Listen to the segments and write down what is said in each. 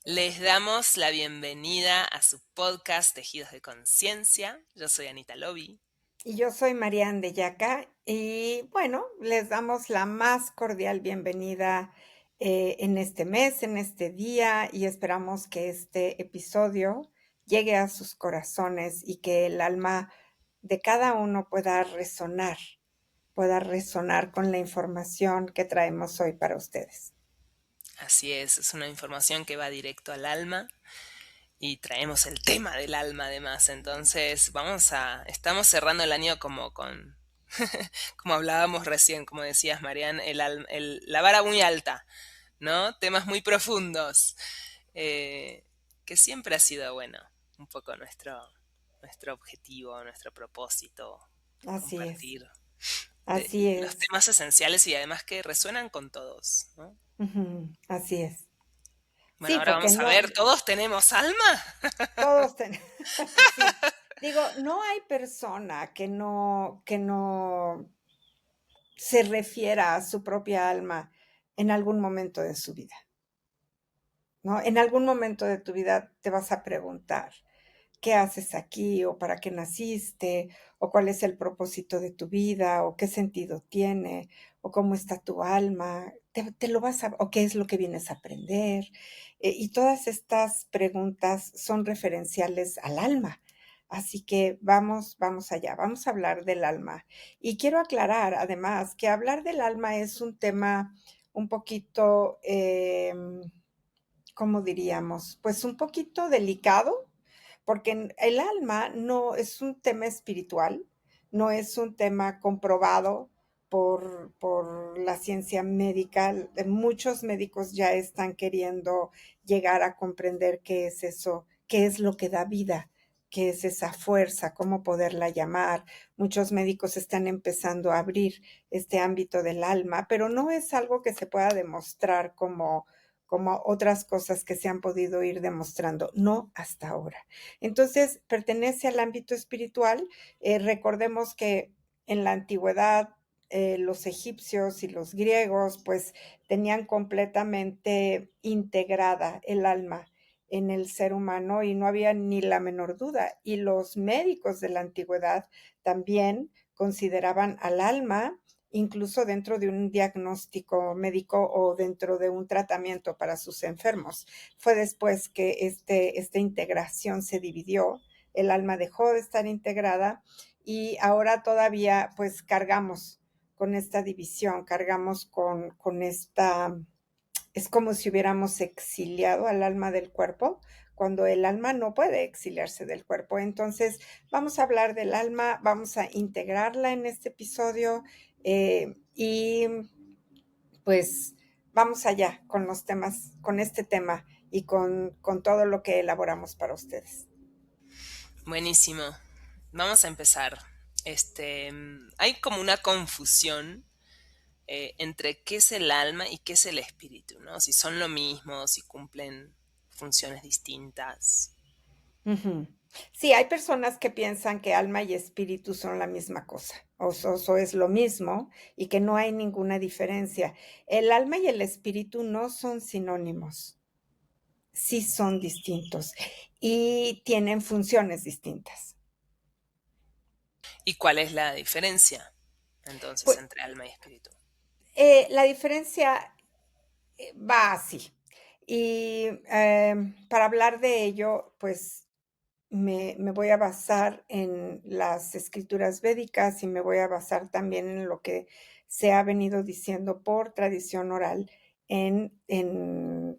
Les damos la bienvenida a su podcast Tejidos de Conciencia. Yo soy Anita Lobi. Y yo soy Marian de Yaca y bueno, les damos la más cordial bienvenida en este mes, en este día y esperamos que este episodio llegue a sus corazones y que el alma de cada uno pueda resonar con la información que traemos hoy para ustedes. Así es una información que va directo al alma y traemos el tema del alma además. Entonces estamos cerrando el año como hablábamos recién, como decías Marian, la vara muy alta, ¿no? Temas muy profundos, eh, que siempre ha sido bueno, un poco nuestro objetivo, nuestro propósito, Así es, compartir así los es, temas esenciales y además que resuenan con todos, ¿no? ujú, así es. Bueno, Sí, ahora porque vamos a ver, ¿todos tenemos alma? todos tenemos, sí. Digo, no hay persona que no se refiera a su propia alma en algún momento de su vida, ¿no? En algún momento de tu vida te vas a preguntar, ¿qué haces aquí? ¿O para qué naciste? ¿O cuál es el propósito de tu vida? ¿O qué sentido tiene? ¿O cómo está tu alma? Te lo vas a, ¿o qué es lo que vienes a aprender? Y todas estas preguntas son referenciales al alma. Así que vamos allá, vamos a hablar del alma. Y quiero aclarar además que hablar del alma es un tema un poquito, ¿cómo diríamos? Pues un poquito delicado, porque el alma no es un tema espiritual, no es un tema comprobado por la ciencia médica. Muchos médicos ya están queriendo llegar a comprender qué es eso, qué es lo que da vida, qué es esa fuerza, cómo poderla llamar. Muchos médicos están empezando a abrir este ámbito del alma, pero no es algo que se pueda demostrar como otras cosas que se han podido ir demostrando, no hasta ahora. Entonces, pertenece al ámbito espiritual. Recordemos que en la antigüedad los egipcios y los griegos pues tenían completamente integrada el alma en el ser humano y no había ni la menor duda. Y los médicos de la antigüedad también consideraban al alma incluso dentro de un diagnóstico médico o dentro de un tratamiento para sus enfermos. Fue después que esta integración se dividió, el alma dejó de estar integrada y ahora todavía pues cargamos con esta división, cargamos con esta, es como si hubiéramos exiliado al alma del cuerpo, cuando el alma no puede exiliarse del cuerpo. Entonces, vamos a hablar del alma, vamos a integrarla en este episodio y pues vamos allá con los temas, con este tema y con todo lo que elaboramos para ustedes. Buenísimo. Vamos a empezar. Hay como una confusión entre qué es el alma y qué es el espíritu, ¿no? Si son lo mismo, si cumplen funciones distintas. Ujú. Sí, hay personas que piensan que alma y espíritu son la misma cosa, o es lo mismo y que no hay ninguna diferencia. El alma y el espíritu no son sinónimos, sí son distintos y tienen funciones distintas. ¿Y cuál es la diferencia entonces Pues entre alma y espíritu? la diferencia va así. Y para hablar de ello, pues me voy a basar en las escrituras védicas y me voy a basar también en lo que se ha venido diciendo por tradición oral en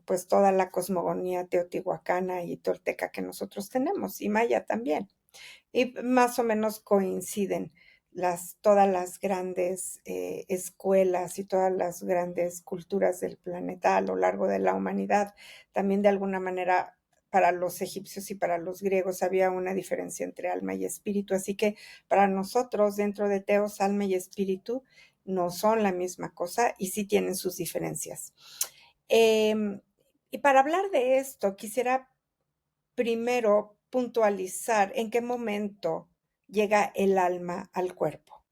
pues toda la cosmogonía teotihuacana y tolteca que nosotros tenemos, y maya también. Y más o menos coinciden todas las grandes escuelas y todas las grandes culturas del planeta a lo largo de la humanidad. También de alguna manera para los egipcios y para los griegos había una diferencia entre alma y espíritu, así que para nosotros dentro de Teos, alma y espíritu no son la misma cosa y sí tienen sus diferencias. Eh, y para hablar de esto, quisiera primero puntualizar en qué momento llega el alma al cuerpo.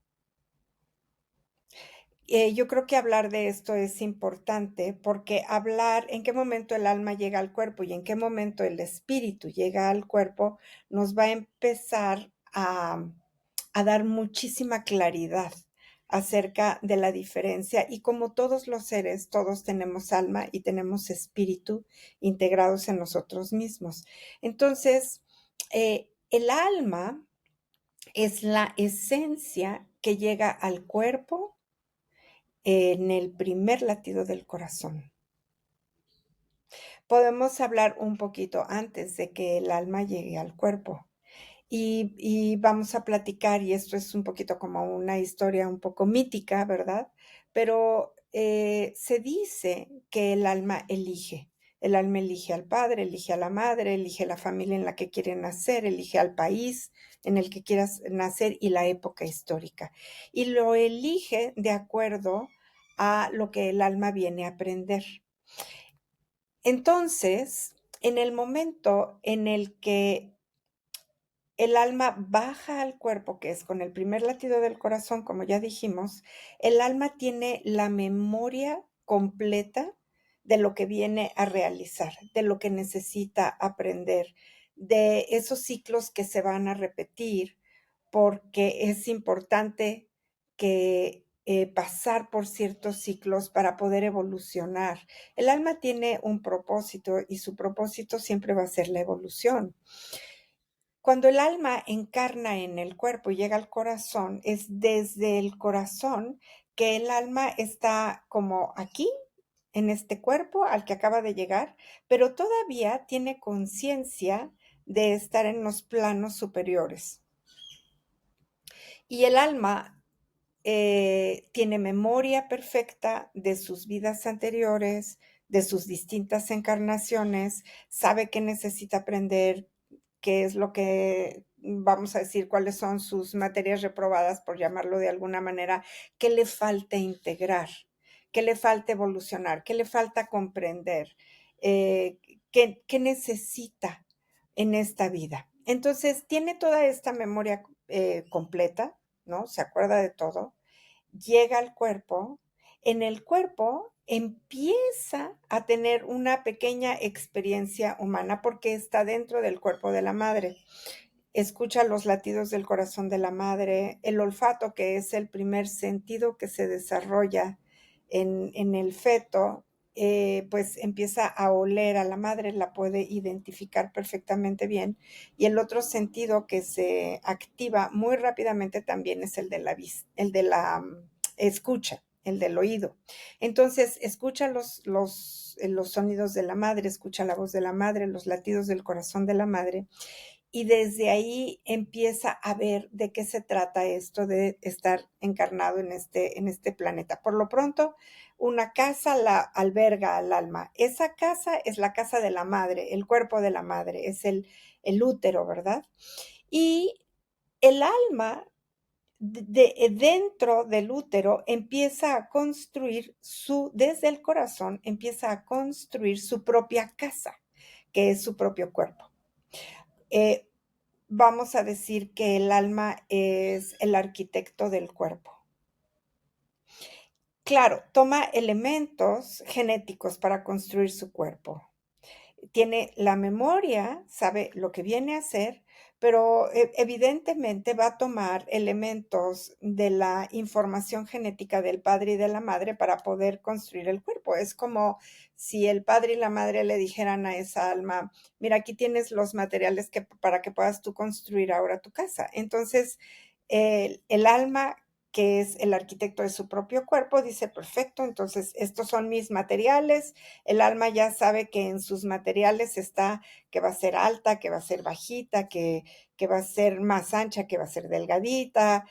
yo creo que hablar de esto es importante porque hablar en qué momento el alma llega al cuerpo y en qué momento el espíritu llega al cuerpo nos va a empezar a dar muchísima claridad acerca de la diferencia y como todos los seres, todos tenemos alma y tenemos espíritu integrados en nosotros mismos. Entonces, el alma es la esencia que llega al cuerpo en el primer latido del corazón. Podemos hablar un poquito antes de que el alma llegue al cuerpo. Y vamos a platicar, y esto es un poquito como una historia un poco mítica, ¿verdad? Pero se dice que el alma elige al padre, elige a la madre, elige la familia en la que quiere nacer, elige al país en el que quieras nacer y la época histórica. Y lo elige de acuerdo a lo que el alma viene a aprender. Entonces, en el momento en el que el alma baja al cuerpo, que es con el primer latido del corazón, como ya dijimos, el alma tiene la memoria completa de lo que viene a realizar, de lo que necesita aprender, de esos ciclos que se van a repetir, porque es importante que pasar por ciertos ciclos para poder evolucionar. El alma tiene un propósito y su propósito siempre va a ser la evolución. Cuando el alma encarna en el cuerpo y llega al corazón, es desde el corazón que el alma está como aquí, en este cuerpo al que acaba de llegar, pero todavía tiene conciencia de estar en los planos superiores. Y el alma tiene memoria perfecta de sus vidas anteriores, de sus distintas encarnaciones, sabe que necesita aprender, qué es lo que, vamos a decir, cuáles son sus materias reprobadas, por llamarlo de alguna manera, qué le falta integrar, qué le falta evolucionar, qué le falta comprender, eh, qué necesita en esta vida. Entonces, tiene toda esta memoria completa, ¿no? Se acuerda de todo, llega al cuerpo, en el cuerpo empieza a tener una pequeña experiencia humana porque está dentro del cuerpo de la madre. Escucha los latidos del corazón de la madre, el olfato, que es el primer sentido que se desarrolla en el feto, pues empieza a oler a la madre, la puede identificar perfectamente bien. Y el otro sentido que se activa muy rápidamente también es el de la escucha, el del oído. Entonces, escucha los sonidos de la madre, escucha la voz de la madre, los latidos del corazón de la madre, y desde ahí empieza a ver de qué se trata esto de estar encarnado en este planeta. Por lo pronto, una casa la alberga al alma. Esa casa es la casa de la madre, el cuerpo de la madre, es el útero, ¿verdad? Y el alma dentro del útero empieza a construir desde el corazón, empieza a construir su propia casa, que es su propio cuerpo. Eh, Vamos a decir que el alma es el arquitecto del cuerpo. Claro, toma elementos genéticos para construir su cuerpo. Tiene la memoria, sabe lo que viene a hacer, pero evidentemente va a tomar elementos de la información genética del padre y de la madre para poder construir el cuerpo. Es como si el padre y la madre le dijeran a esa alma, mira, aquí tienes los materiales para que puedas tú construir ahora tu casa. Entonces, el alma, que es el arquitecto de su propio cuerpo, dice, perfecto, entonces estos son mis materiales. El alma ya sabe que en sus materiales está que va a ser alta, que va a ser bajita, que va a ser más ancha, que va a ser delgadita,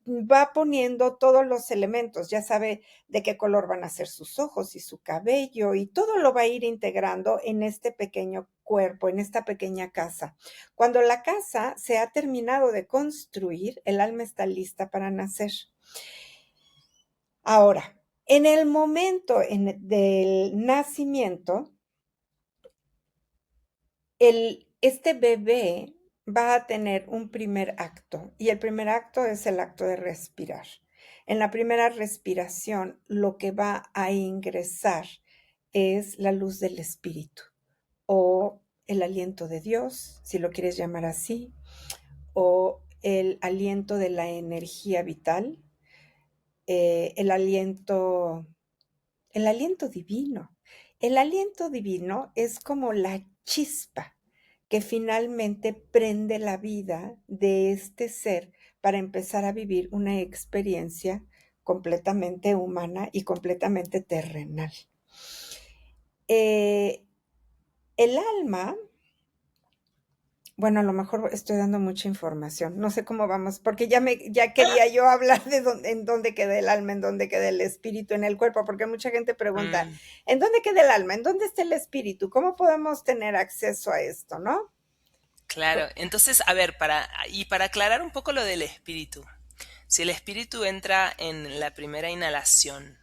va poniendo todos los elementos, ya sabe de qué color van a ser sus ojos y su cabello, y todo lo va a ir integrando en este pequeño cuerpo, en esta pequeña casa. Cuando la casa se ha terminado de construir, el alma está lista para nacer. Ahora, en el momento del nacimiento, este bebé va a tener un primer acto y el primer acto es el acto de respirar. En la primera respiración, lo que va a ingresar es la luz del espíritu o el aliento de Dios, si lo quieres llamar así, o el aliento de la energía vital, el aliento divino. El aliento divino es como la chispa que finalmente prende la vida de este ser para empezar a vivir una experiencia completamente humana y completamente terrenal. Eh, el alma, bueno, a lo mejor estoy dando mucha información, no sé cómo vamos, porque ya quería yo hablar de en dónde queda el alma, en dónde queda el espíritu en el cuerpo, porque mucha gente pregunta, Mm, ¿en dónde queda el alma? ¿En dónde está el espíritu? ¿Cómo podemos tener acceso a esto, no? claro, entonces, a ver, para aclarar un poco lo del espíritu, si el espíritu entra en la primera inhalación,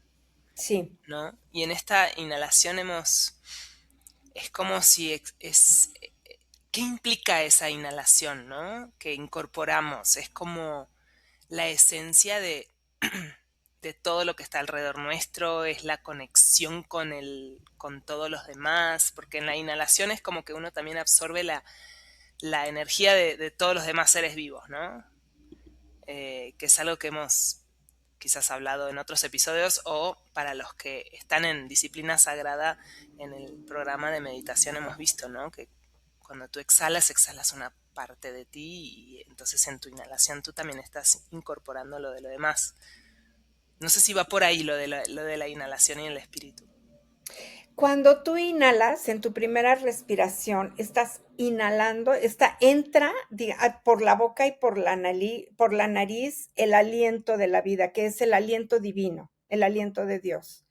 Sí, ¿no? Y en esta inhalación es como si ¿qué implica esa inhalación, no? Que incorporamos, es como la esencia de todo lo que está alrededor nuestro, es la conexión con todos los demás, porque en la inhalación es como que uno también absorbe la energía de todos los demás seres vivos, ¿no? Que es algo que hemos quizás hablado en otros episodios o para los que están en disciplina sagrada en el programa de meditación hemos visto, ¿no? Que cuando tú exhalas, exhalas una parte de ti y entonces en tu inhalación tú también estás incorporando lo de lo demás. No sé si va por ahí lo de la inhalación y el espíritu. cuando tú inhalas en tu primera respiración, estás inhalando, entra por la boca y por la nariz el aliento de la vida, que es el aliento divino, el aliento de Dios.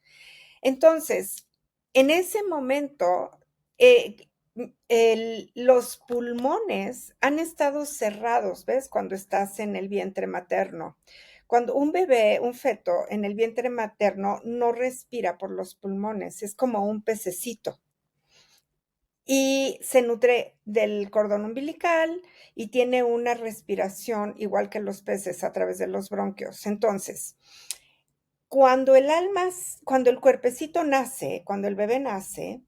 Entonces, en ese momento, los pulmones han estado cerrados, ¿ves? Cuando estás en el vientre materno. Cuando un bebé, un feto en el vientre materno no respira por los pulmones, es como un pececito y se nutre del cordón umbilical y tiene una respiración igual que los peces a través de los bronquios. Entonces, cuando el cuerpecito nace, cuando el bebé nace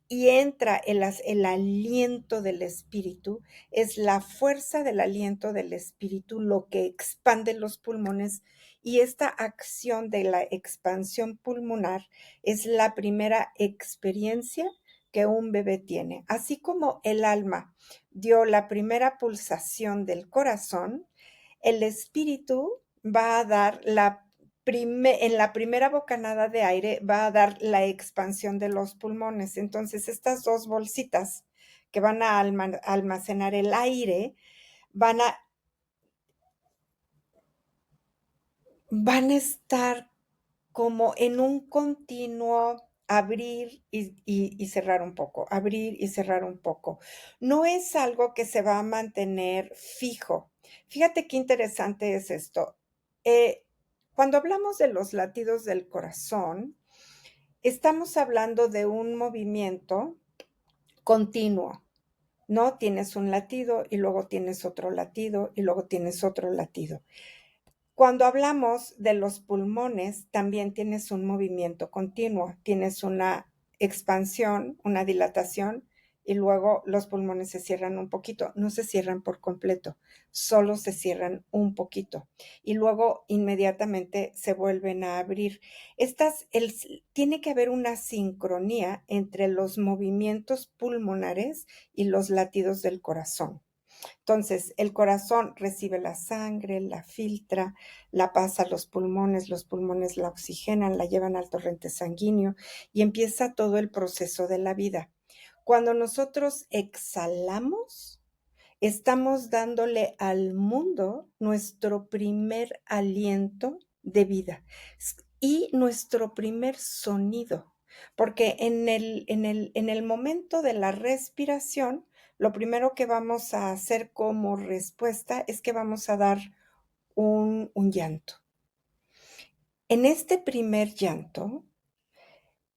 y entra el aliento del espíritu, es la fuerza del aliento del espíritu lo que expande los pulmones y esta acción de la expansión pulmonar es la primera experiencia que un bebé tiene. Así como el alma dio la primera pulsación del corazón, el espíritu va a dar en la primera bocanada de aire va a dar la expansión de los pulmones. Entonces, estas dos bolsitas que van a almacenar el aire van a, van a estar como en un continuo abrir y cerrar un poco, abrir y cerrar un poco. No es algo que se va a mantener fijo. Fíjate qué interesante es esto. Eh, Cuando hablamos de los latidos del corazón, estamos hablando de un movimiento continuo, ¿no? Tienes un latido y luego tienes otro latido y luego tienes otro latido. Cuando hablamos de los pulmones, también tienes un movimiento continuo, tienes una expansión, una dilatación y luego los pulmones se cierran un poquito, no se cierran por completo, solo se cierran un poquito y luego inmediatamente se vuelven a abrir. Tiene que haber una sincronía entre los movimientos pulmonares y los latidos del corazón. Entonces, el corazón recibe la sangre, la filtra, la pasa a los pulmones la oxigenan, la llevan al torrente sanguíneo y empieza todo el proceso de la vida. Cuando nosotros exhalamos, estamos dándole al mundo nuestro primer aliento de vida y nuestro primer sonido, porque en el momento de la respiración, lo primero que vamos a hacer como respuesta es que vamos a dar un llanto. En este primer llanto,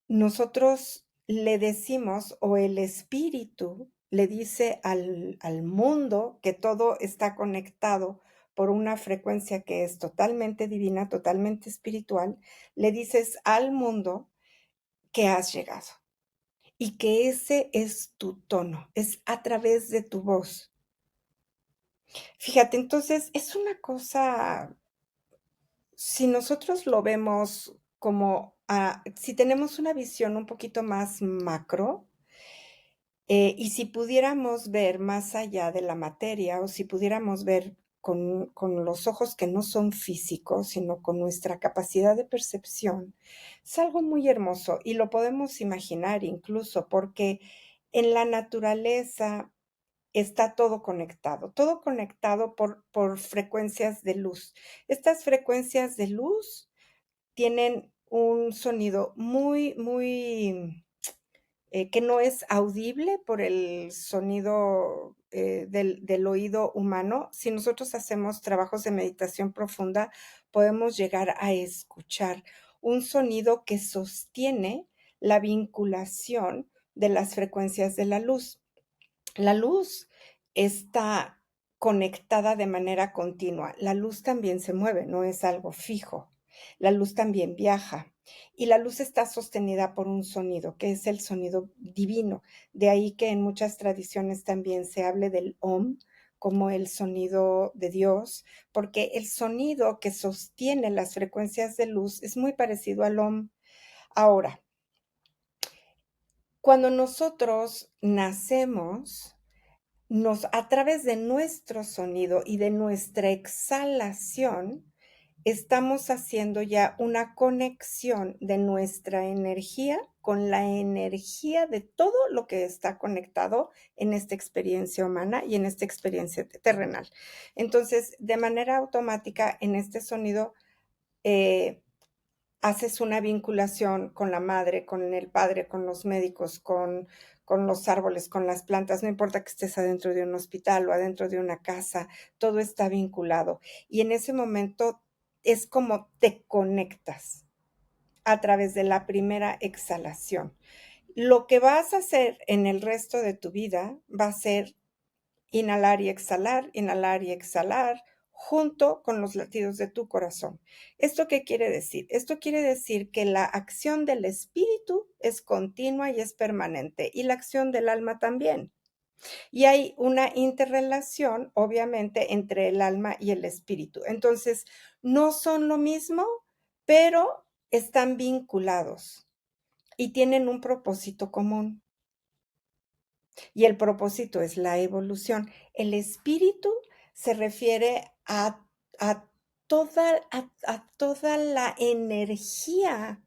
nosotros le decimos o el espíritu le dice al mundo que todo está conectado por una frecuencia que es totalmente divina, totalmente espiritual, le dices al mundo que has llegado y que ese es tu tono, es a través de tu voz. Fíjate, entonces es una cosa, si nosotros lo vemos como, si tenemos una visión un poquito más macro, y si pudiéramos ver más allá de la materia, o si pudiéramos ver con los ojos que no son físicos, sino con nuestra capacidad de percepción, es algo muy hermoso y lo podemos imaginar incluso porque en la naturaleza está todo conectado por frecuencias de luz. Estas frecuencias de luz tienen un sonido muy, muy que no es audible por el sonido, del oído humano. Si nosotros hacemos trabajos de meditación profunda, podemos llegar a escuchar un sonido que sostiene la vinculación de las frecuencias de la luz. La luz está conectada de manera continua. La luz también se mueve, no es algo fijo. La luz también viaja y la luz está sostenida por un sonido, que es el sonido divino. De ahí que en muchas tradiciones también se hable del Om como el sonido de Dios, porque el sonido que sostiene las frecuencias de luz es muy parecido al Om. Ahora, cuando nosotros nacemos, a través de nuestro sonido y de nuestra exhalación, estamos haciendo ya una conexión de nuestra energía con la energía de todo lo que está conectado en esta experiencia humana y en esta experiencia terrenal. Entonces, de manera automática, en este sonido, eh, haces una vinculación con la madre, con el padre, con los médicos, con los árboles, con las plantas, no importa que estés adentro de un hospital o adentro de una casa, todo está vinculado. Y en ese momento es como te conectas a través de la primera exhalación. Lo que vas a hacer en el resto de tu vida va a ser inhalar y exhalar, junto con los latidos de tu corazón. ¿Esto qué quiere decir? Esto quiere decir que la acción del espíritu es continua y es permanente, y la acción del alma también. Y hay una interrelación, obviamente, entre el alma y el espíritu. Entonces, no son lo mismo, pero están vinculados y tienen un propósito común. Y el propósito es la evolución. El espíritu se refiere a toda la energía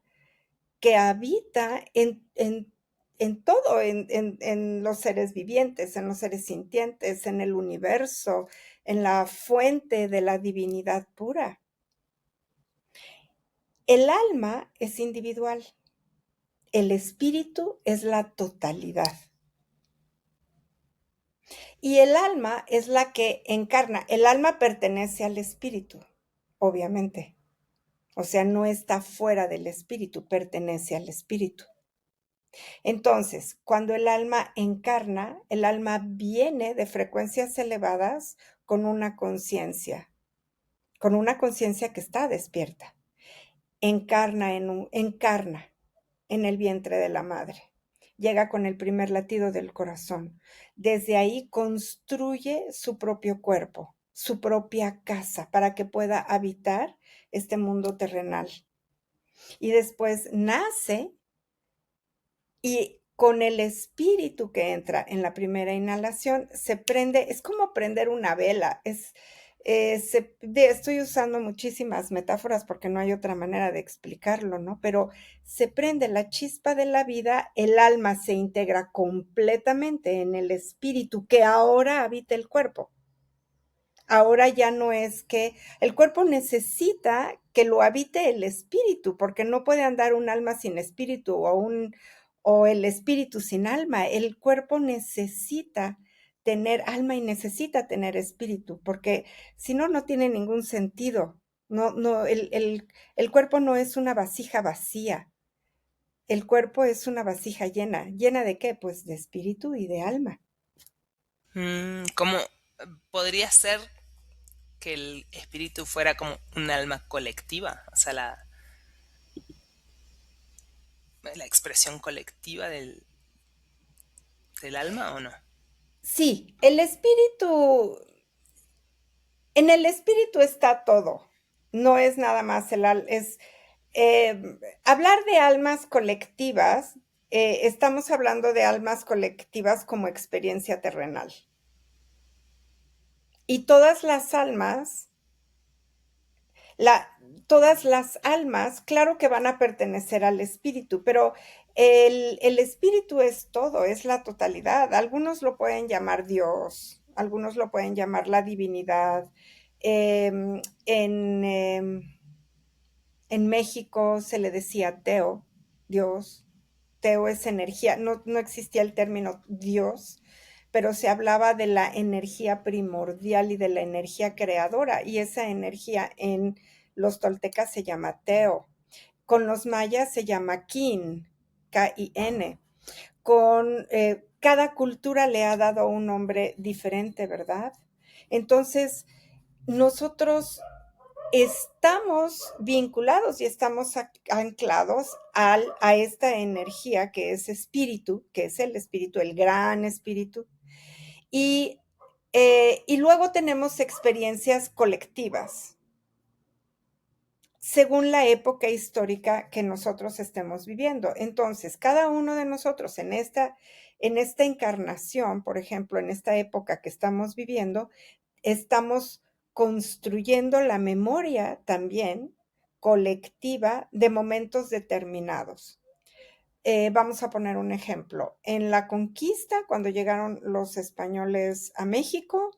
que habita en todo, en los seres vivientes, en los seres sintientes, en el universo, en la fuente de la divinidad pura. El alma es individual, el espíritu es la totalidad. Y el alma es la que encarna. El alma pertenece al espíritu, obviamente. O sea, no está fuera del espíritu, pertenece al espíritu. Entonces, cuando el alma encarna, el alma viene de frecuencias elevadas con una conciencia que está despierta. Encarna en el vientre de la madre. Llega con el primer latido del corazón. Desde ahí construye su propio cuerpo, su propia casa, para que pueda habitar este mundo terrenal. Y después nace y con el espíritu que entra en la primera inhalación se prende, es como prender una vela, estoy usando muchísimas metáforas porque no hay otra manera de explicarlo, ¿no? Pero se prende la chispa de la vida, el alma se integra completamente en el espíritu que ahora habita el cuerpo. Ahora ya no es que el cuerpo necesita que lo habite el espíritu, porque no puede andar un alma sin espíritu o el espíritu sin alma. El cuerpo necesita tener alma y necesita tener espíritu, porque si no, no tiene ningún sentido. No, el cuerpo no es una vasija vacía. El cuerpo es una vasija llena. ¿Llena de qué? Pues de espíritu y de alma. ¿Cómo podría ser? que el espíritu fuera como un alma colectiva, o sea, la expresión colectiva del alma o no? Sí, el espíritu, en el espíritu está todo. No es nada más es hablar de almas colectivas, estamos hablando de almas colectivas como experiencia terrenal. Y todas las almas, la, todas las almas, claro que van a pertenecer al espíritu, pero el espíritu es todo, es la totalidad. Algunos lo pueden llamar Dios, algunos lo pueden llamar la divinidad. Em, en, em, en México se le decía Teo, Dios. Teo es energía, no existía el término Dios, pero se hablaba de la energía primordial y de la energía creadora, y esa energía en los toltecas se llama Teo. Con los mayas se llama Kin, K-I-N. Cada cultura le ha dado un nombre diferente, ¿verdad? Entonces, nosotros estamos vinculados y estamos anclados a esta energía que es espíritu, que es el espíritu, el gran espíritu. Y, y luego tenemos experiencias colectivas, según la época histórica que nosotros estemos viviendo. Entonces, cada uno de nosotros en esta encarnación, por ejemplo, en esta época que estamos viviendo, estamos construyendo la memoria también colectiva de momentos determinados. Vamos a poner un ejemplo. En la conquista, cuando llegaron los españoles a México,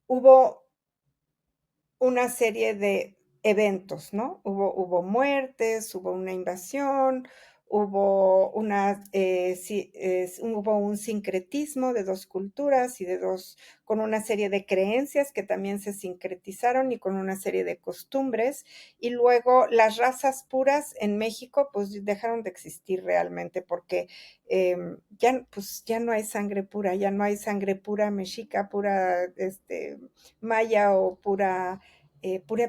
hubo una serie de eventos, ¿no? Hubo muertes, hubo una invasión, hubo un sincretismo de dos culturas y con una serie de creencias que también se sincretizaron y con una serie de costumbres. Y luego las razas puras en México, pues dejaron de existir realmente porque pues, ya no hay sangre pura, ya no hay sangre pura mexica, pura maya o pura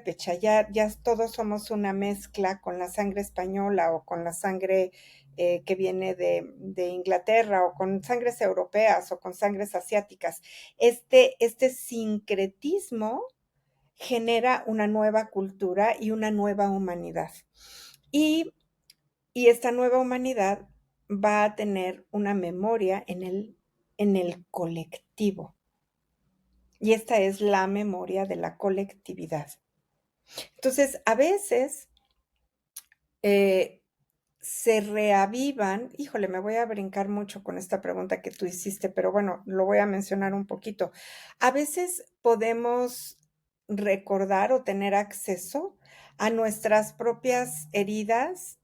pecha, ya todos somos una mezcla con la sangre española o con la sangre que viene de Inglaterra o con sangres europeas o con sangres asiáticas. Este sincretismo genera una nueva cultura y una nueva humanidad. Y, y esta nueva humanidad va a tener una memoria en el colectivo. Y esta es la memoria de la colectividad. Entonces, a veces se reavivan, híjole, me voy a brincar mucho con esta pregunta que tú hiciste, pero bueno, lo voy a mencionar un poquito. A veces podemos recordar o tener acceso a nuestras propias heridas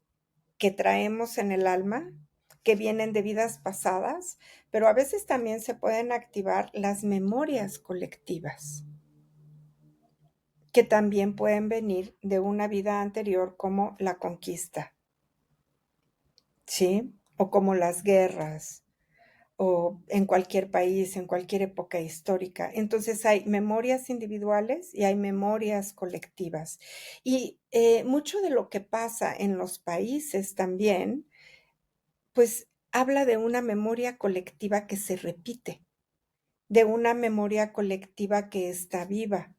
que traemos en el alma, que vienen de vidas pasadas, pero a veces también se pueden activar las memorias colectivas, que también pueden venir de una vida anterior como la conquista, ¿sí? O como las guerras, o en cualquier país, en cualquier época histórica. Entonces hay memorias individuales y hay memorias colectivas. Y mucho de lo que pasa en los países también, pues habla de una memoria colectiva que se repite, de una memoria colectiva que está viva.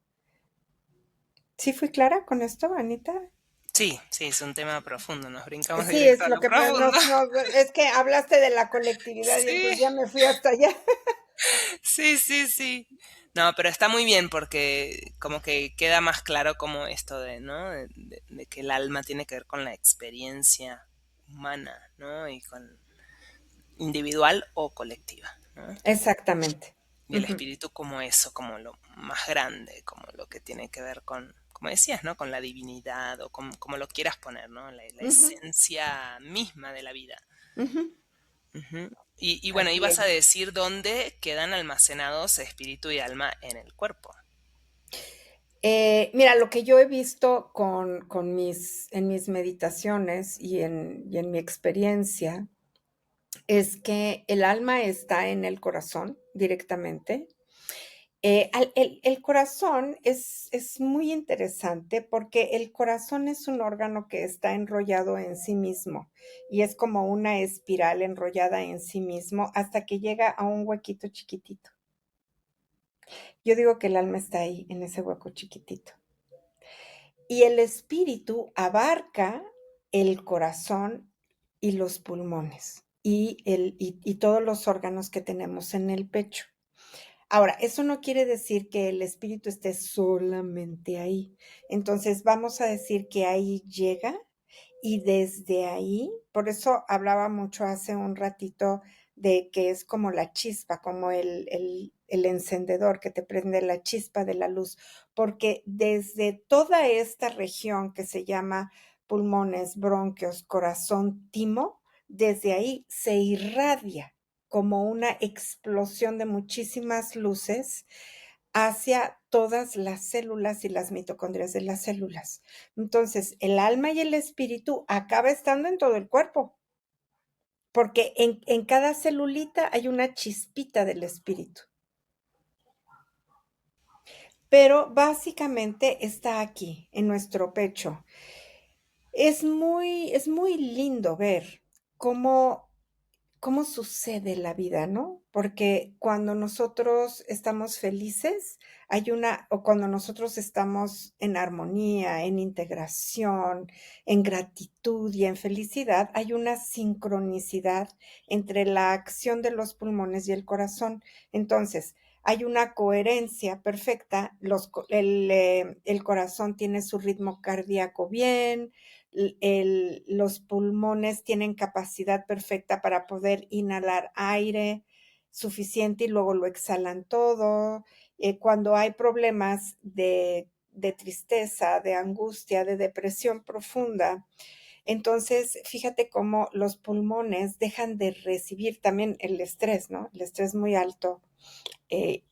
¿Sí fui clara con esto, Anita? Sí, sí, es un tema profundo, nos brincamos Sí, directo es a lo lo que profundo. es que hablaste de la colectividad y Sí, entonces ya me fui hasta allá. sí, sí, sí. No, pero está muy bien porque como que queda más claro como esto de, ¿no? De que el alma tiene que ver con la experiencia humana, ¿no? Y con individual o colectiva, ¿no? Exactamente. Y el Ujú, espíritu como eso, como lo más grande, como lo que tiene que ver con, como decías, ¿no? Con la divinidad o como lo quieras poner, ¿no? La ujú, esencia misma de la vida. ujú. Ujú. Y bueno, Así ibas a es. decir dónde quedan almacenados espíritu y alma en el cuerpo. Mira, lo que yo he visto en mis meditaciones y en mi experiencia es que el alma está en el corazón directamente El corazón es muy interesante porque el corazón es un órgano que está enrollado en sí mismo y es como una espiral enrollada en sí mismo hasta que llega a un huequito chiquitito. Yo digo que el alma está ahí, en ese hueco chiquitito. Y el espíritu abarca el corazón y los pulmones y todos los órganos que tenemos en el pecho. Ahora, eso no quiere decir que el espíritu esté solamente ahí. Entonces, vamos a decir que ahí llega y desde ahí, por eso hablaba mucho hace un ratito de que es como la chispa, como el encendedor que te prende la chispa de la luz, porque desde toda esta región que se llama pulmones, bronquios, corazón, timo, desde ahí se irradia como una explosión de muchísimas luces hacia todas las células y las mitocondrias de las células. Entonces, el alma y el espíritu acaba estando en todo el cuerpo, porque en cada celulita hay una chispita del espíritu, pero básicamente está aquí, en nuestro pecho. Es muy lindo ver cómo cómo sucede la vida, ¿no? Porque cuando nosotros estamos felices, o cuando nosotros estamos en armonía, en integración, en gratitud y en felicidad, hay una sincronicidad entre la acción de los pulmones y el corazón. Entonces, hay una coherencia perfecta, el corazón tiene su ritmo cardíaco bien, los pulmones tienen capacidad perfecta para poder inhalar aire suficiente y luego lo exhalan todo. Cuando hay problemas de tristeza, de angustia, de depresión profunda, entonces fíjate cómo los pulmones dejan de recibir también el estrés, ¿no? El estrés muy alto,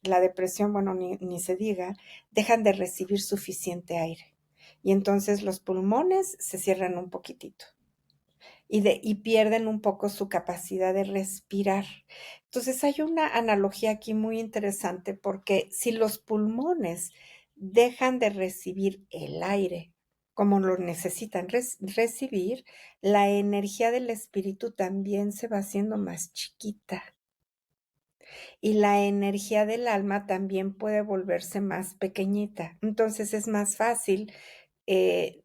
la depresión, bueno, ni se diga, dejan de recibir suficiente aire. Y entonces los pulmones se cierran un poquitito y pierden un poco su capacidad de respirar. Entonces hay una analogía aquí muy interesante porque si los pulmones dejan de recibir el aire como lo necesitan recibir, la energía del espíritu también se va haciendo más chiquita y la energía del alma también puede volverse más pequeñita. Entonces es más fácil eh,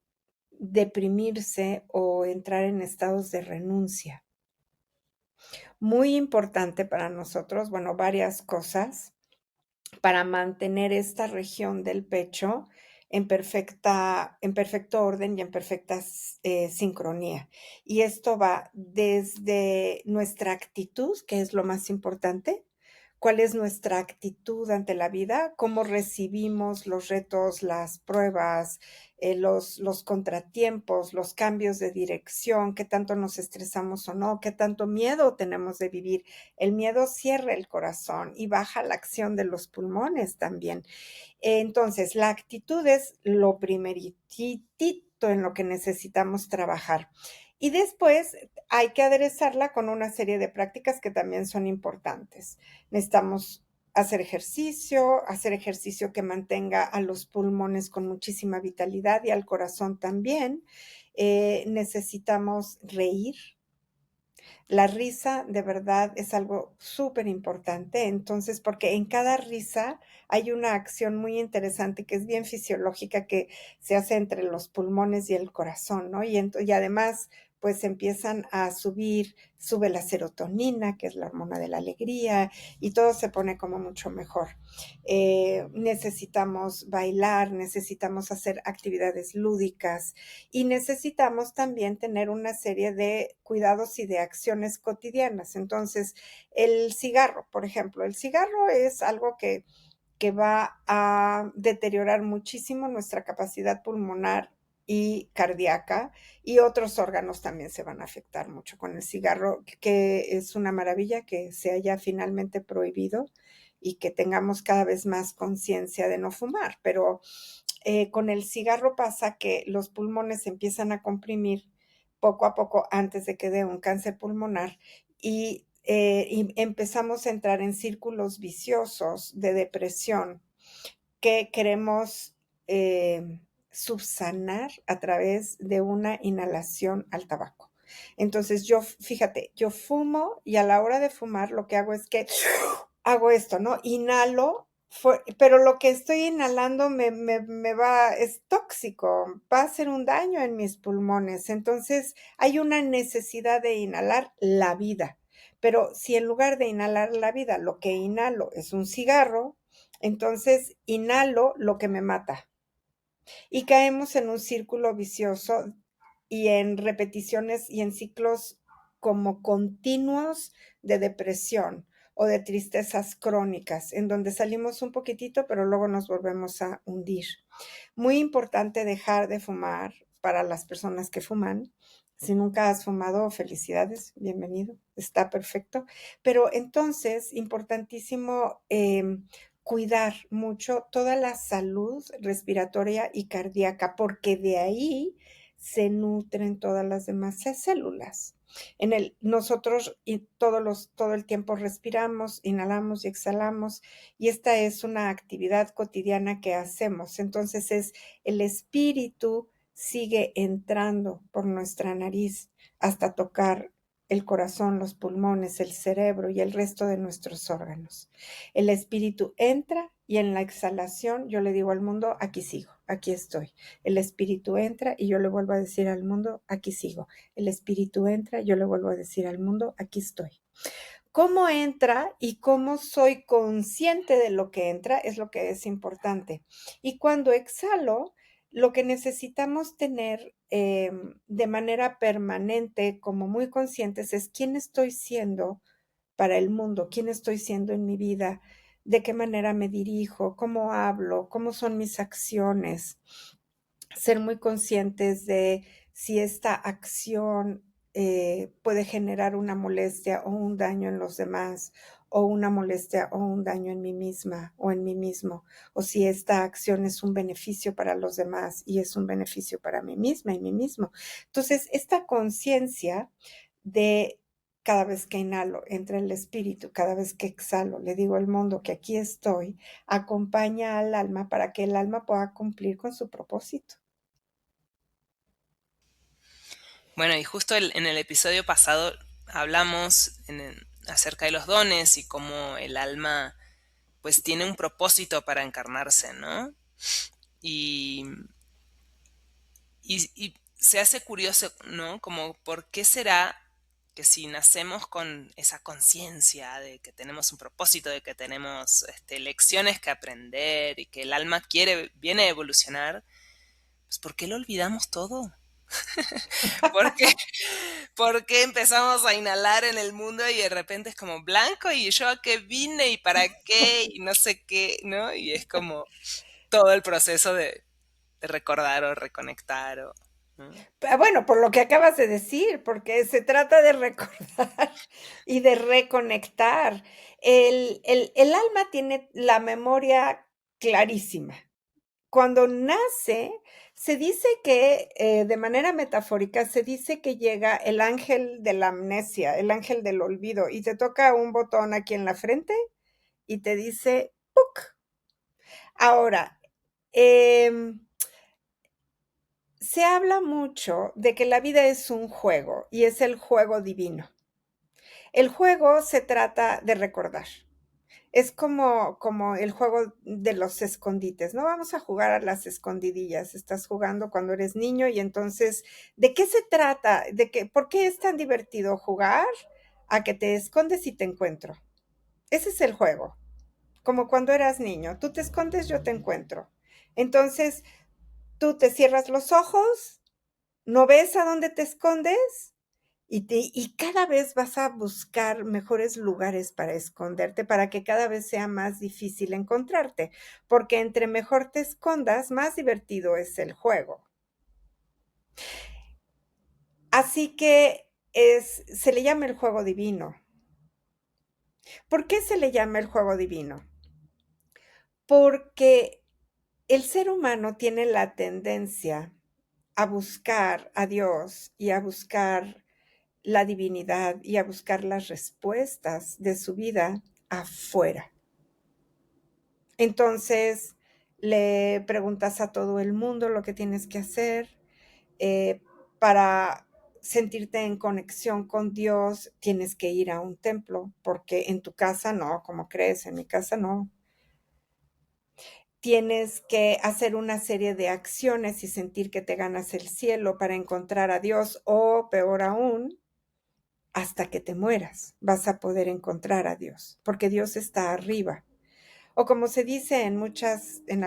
deprimirse o entrar en estados de renuncia. Muy importante para nosotros, bueno, varias cosas para mantener esta región del pecho en perfecto orden y en perfecta sincronía. Y esto va desde nuestra actitud, que es lo más importante, cuál es nuestra actitud ante la vida, cómo recibimos los retos, las pruebas, los contratiempos, los cambios de dirección, qué tanto nos estresamos o no, qué tanto miedo tenemos de vivir. El miedo cierra el corazón y baja la acción de los pulmones también. Entonces, la actitud es lo primeritito en lo que necesitamos trabajar. Y después hay que aderezarla con una serie de prácticas que también son importantes. Necesitamos hacer ejercicio que mantenga a los pulmones con muchísima vitalidad y al corazón también. Necesitamos reír, la risa de verdad es algo súper importante, entonces, porque en cada risa hay una acción muy interesante que es bien fisiológica que se hace entre los pulmones y el corazón, ¿no? Y además, pues empiezan a sube la serotonina, que es la hormona de la alegría, y todo se pone como mucho mejor. Necesitamos bailar, necesitamos hacer actividades lúdicas, y necesitamos también tener una serie de cuidados y de acciones cotidianas. Entonces, el cigarro, por ejemplo, el cigarro es algo que va a deteriorar muchísimo nuestra capacidad pulmonar y cardíaca, y otros órganos también se van a afectar mucho con el cigarro, que es una maravilla que se haya finalmente prohibido y que tengamos cada vez más conciencia de no fumar, pero con el cigarro pasa que los pulmones se empiezan a comprimir poco a poco antes de que dé un cáncer pulmonar y y empezamos a entrar en círculos viciosos de depresión que queremos subsanar a través de una inhalación al tabaco. Entonces yo, fíjate, yo fumo y a la hora de fumar lo que hago es que hago esto, ¿no? Inhalo, pero lo que estoy inhalando me va, es tóxico, va a hacer un daño en mis pulmones. Entonces hay una necesidad de inhalar la vida. Pero si en lugar de inhalar la vida, lo que inhalo es un cigarro, entonces inhalo lo que me mata. Y caemos en un círculo vicioso y en repeticiones y en ciclos como continuos de depresión o de tristezas crónicas, en donde salimos un poquitito, pero luego nos volvemos a hundir. Muy importante dejar de fumar para las personas que fuman. Si nunca has fumado, felicidades, bienvenido, está perfecto. Pero entonces, importantísimo cuidar mucho toda la salud respiratoria y cardíaca, porque de ahí se nutren todas las demás células. Nosotros todo el tiempo respiramos, inhalamos y exhalamos, y esta es una actividad cotidiana que hacemos. Entonces el espíritu sigue entrando por nuestra nariz hasta tocar el corazón, los pulmones, el cerebro y el resto de nuestros órganos. El espíritu entra y en la exhalación yo le digo al mundo, aquí sigo, aquí estoy. El espíritu entra y yo le vuelvo a decir al mundo, aquí sigo. El espíritu entra, yo le vuelvo a decir al mundo, aquí estoy. Cómo entra y cómo soy consciente de lo que entra es lo que es importante. Y cuando exhalo, lo que necesitamos tener de manera permanente, como muy conscientes, es quién estoy siendo para el mundo, quién estoy siendo en mi vida, de qué manera me dirijo, cómo hablo, cómo son mis acciones, ser muy conscientes de si esta acción puede generar una molestia o un daño en los demás, o una molestia o un daño en mí misma o en mí mismo, o si esta acción es un beneficio para los demás y es un beneficio para mí misma y mí mismo. Entonces, esta conciencia de cada vez que inhalo, entra el espíritu, cada vez que exhalo, le digo al mundo que aquí estoy, acompaña al alma para que el alma pueda cumplir con su propósito. Bueno, y justo en el episodio pasado hablamos acerca de los dones y cómo el alma pues tiene un propósito para encarnarse, ¿no? Y, y se hace curioso, ¿no? Como por qué será que si nacemos con esa conciencia de que tenemos un propósito, de que tenemos lecciones que aprender y que el alma viene a evolucionar, pues ¿por qué lo olvidamos todo? ¿Por qué, por qué empezamos a inhalar en el mundo y de repente es como blanco y yo a qué vine y para qué y no sé qué, ¿no? Y es como todo el proceso de recordar o reconectar o, ¿no? Bueno, por lo que acabas de decir, porque se trata de recordar y de reconectar. El alma tiene la memoria clarísima. Cuando nace, se dice que, de manera metafórica, se dice que llega el ángel de la amnesia, el ángel del olvido, y te toca un botón aquí en la frente y te dice, ¡puc! Ahora, eh, se habla mucho de que la vida es un juego y es el juego divino. El juego se trata de recordar. Es como el juego de los escondites, ¿no? Vamos a jugar a las escondidillas. Estás jugando cuando eres niño y entonces, ¿de qué se trata? ¿Por qué es tan divertido jugar a que te escondes y te encuentro? Ese es el juego. Como cuando eras niño, tú te escondes, yo te encuentro. Entonces, tú te cierras los ojos, no ves a dónde te escondes y cada vez vas a buscar mejores lugares para esconderte, para que cada vez sea más difícil encontrarte, porque entre mejor te escondas, más divertido es el juego. Así que se le llama el juego divino. ¿Por qué se le llama el juego divino? Porque el ser humano tiene la tendencia a buscar a Dios y a buscar la divinidad y a buscar las respuestas de su vida afuera. Entonces, le preguntas a todo el mundo lo que tienes que hacer para sentirte en conexión con Dios. Tienes que ir a un templo, porque en tu casa no, como crees, en mi casa no. Tienes que hacer una serie de acciones y sentir que te ganas el cielo para encontrar a Dios, o peor aún, hasta que te mueras vas a poder encontrar a Dios, porque Dios está arriba. O como se dice en muchas, en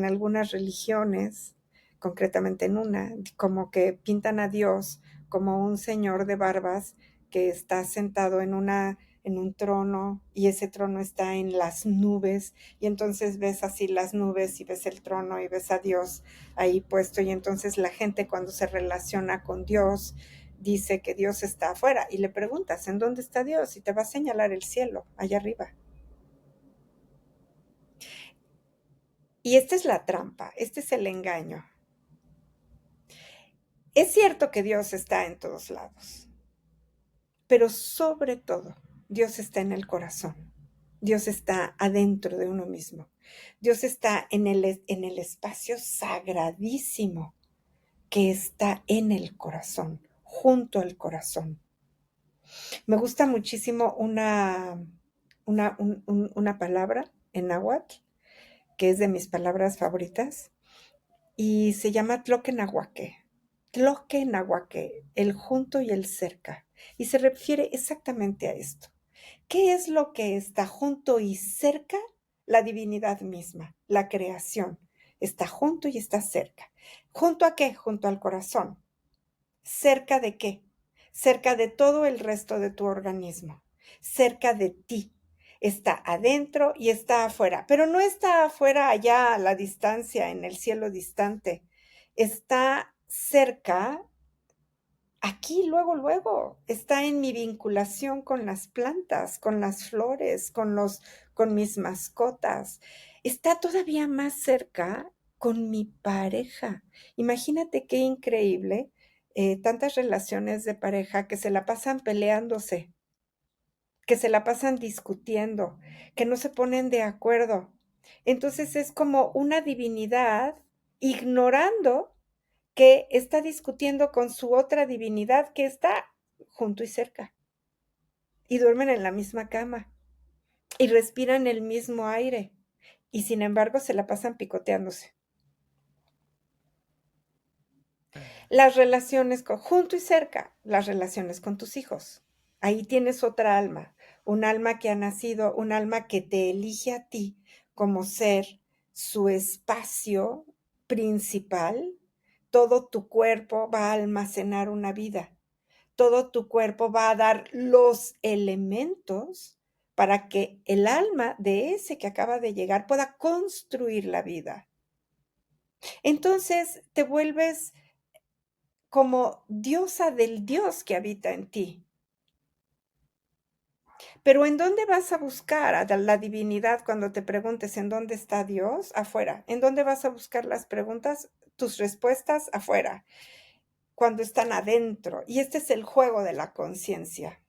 algunas religiones, concretamente en una, como que pintan a Dios como un señor de barbas que está sentado en un trono, y ese trono está en las nubes, y entonces ves así las nubes y ves el trono y ves a Dios ahí puesto, y entonces la gente cuando se relaciona con Dios dice que Dios está afuera, y le preguntas, ¿en dónde está Dios? Y te va a señalar el cielo, allá arriba. Y esta es la trampa, este es el engaño. Es cierto que Dios está en todos lados, pero sobre todo, Dios está en el corazón. Dios está adentro de uno mismo. Dios está en el espacio sagradísimo que está en el corazón, junto al corazón. Me gusta muchísimo una palabra en náhuatl, que es de mis palabras favoritas, y se llama Tloquenahuaque. Tloquenahuaque, el junto y el cerca. Y se refiere exactamente a esto. ¿Qué es lo que está junto y cerca? La divinidad misma, la creación. Está junto y está cerca. ¿Junto a qué? Junto al corazón. ¿Cerca de qué? Cerca de todo el resto de tu organismo. Cerca de ti. Está adentro y está afuera, pero no está afuera allá a la distancia, en el cielo distante. Está cerca, aquí, luego, luego. Está en mi vinculación con las plantas, con las flores, con mis mascotas. Está todavía más cerca con mi pareja. Imagínate qué increíble, tantas relaciones de pareja que se la pasan peleándose, que se la pasan discutiendo, que no se ponen de acuerdo. Entonces es como una divinidad ignorando que está discutiendo con su otra divinidad que está junto y cerca. Y duermen en la misma cama y respiran el mismo aire, y sin embargo se la pasan picoteándose. Las relaciones junto y cerca, las relaciones con tus hijos. Ahí tienes otra alma, un alma que ha nacido, un alma que te elige a ti como ser su espacio principal. Todo tu cuerpo va a almacenar una vida. Todo tu cuerpo va a dar los elementos para que el alma de ese que acaba de llegar pueda construir la vida. Entonces te vuelves como diosa del Dios que habita en ti. Pero ¿en dónde vas a buscar a la divinidad cuando te preguntes en dónde está Dios? Afuera. ¿En dónde vas a buscar las preguntas? Tus respuestas afuera, cuando están adentro. Y este es el juego de la conciencia.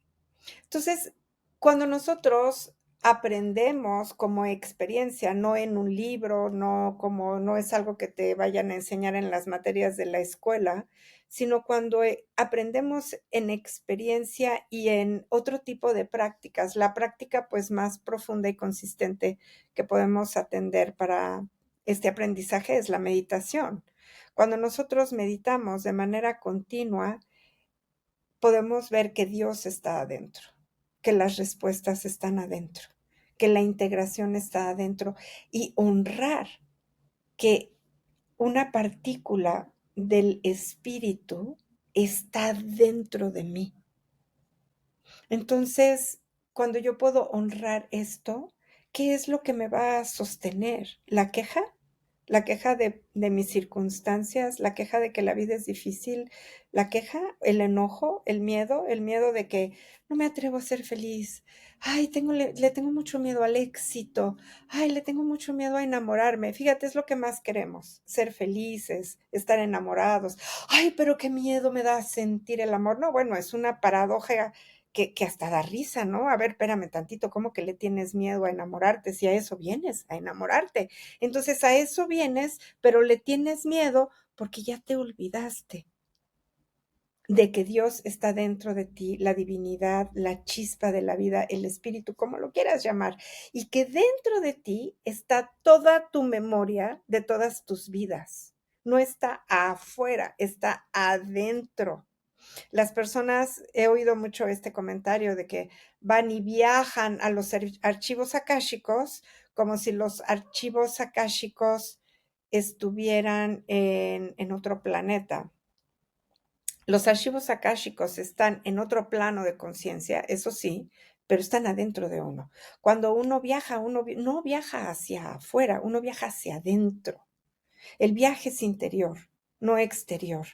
Entonces, cuando nosotros aprendemos como experiencia, no en un libro, no es algo que te vayan a enseñar en las materias de la escuela, sino cuando aprendemos en experiencia y en otro tipo de prácticas, la práctica pues más profunda y consistente que podemos atender para este aprendizaje es la meditación. Cuando nosotros meditamos de manera continua, podemos ver que Dios está adentro, que las respuestas están adentro, que la integración está adentro, y honrar que una partícula del espíritu está dentro de mí. Entonces, cuando yo puedo honrar esto, ¿qué es lo que me va a sostener? ¿La queja? la queja de mis circunstancias, la queja de que la vida es difícil, la queja, el enojo, el miedo de que no me atrevo a ser feliz. Ay, le tengo mucho miedo al éxito. Ay, le tengo mucho miedo a enamorarme. Fíjate, es lo que más queremos, ser felices, estar enamorados. Ay, pero qué miedo me da sentir el amor. No, bueno, es una paradoja que hasta da risa, ¿no? A ver, espérame tantito, ¿cómo que le tienes miedo a enamorarte si a eso vienes, a enamorarte? Entonces a eso vienes, pero le tienes miedo porque ya te olvidaste de que Dios está dentro de ti, la divinidad, la chispa de la vida, el espíritu, como lo quieras llamar, y que dentro de ti está toda tu memoria de todas tus vidas. No está afuera, está adentro. Las personas, he oído mucho este comentario de que van y viajan a los archivos akáshicos como si los archivos akáshicos estuvieran en otro planeta. Los archivos akáshicos están en otro plano de conciencia, eso sí, pero están adentro de uno. Cuando uno viaja, uno no viaja hacia afuera, uno viaja hacia adentro. El viaje es interior, no exterior.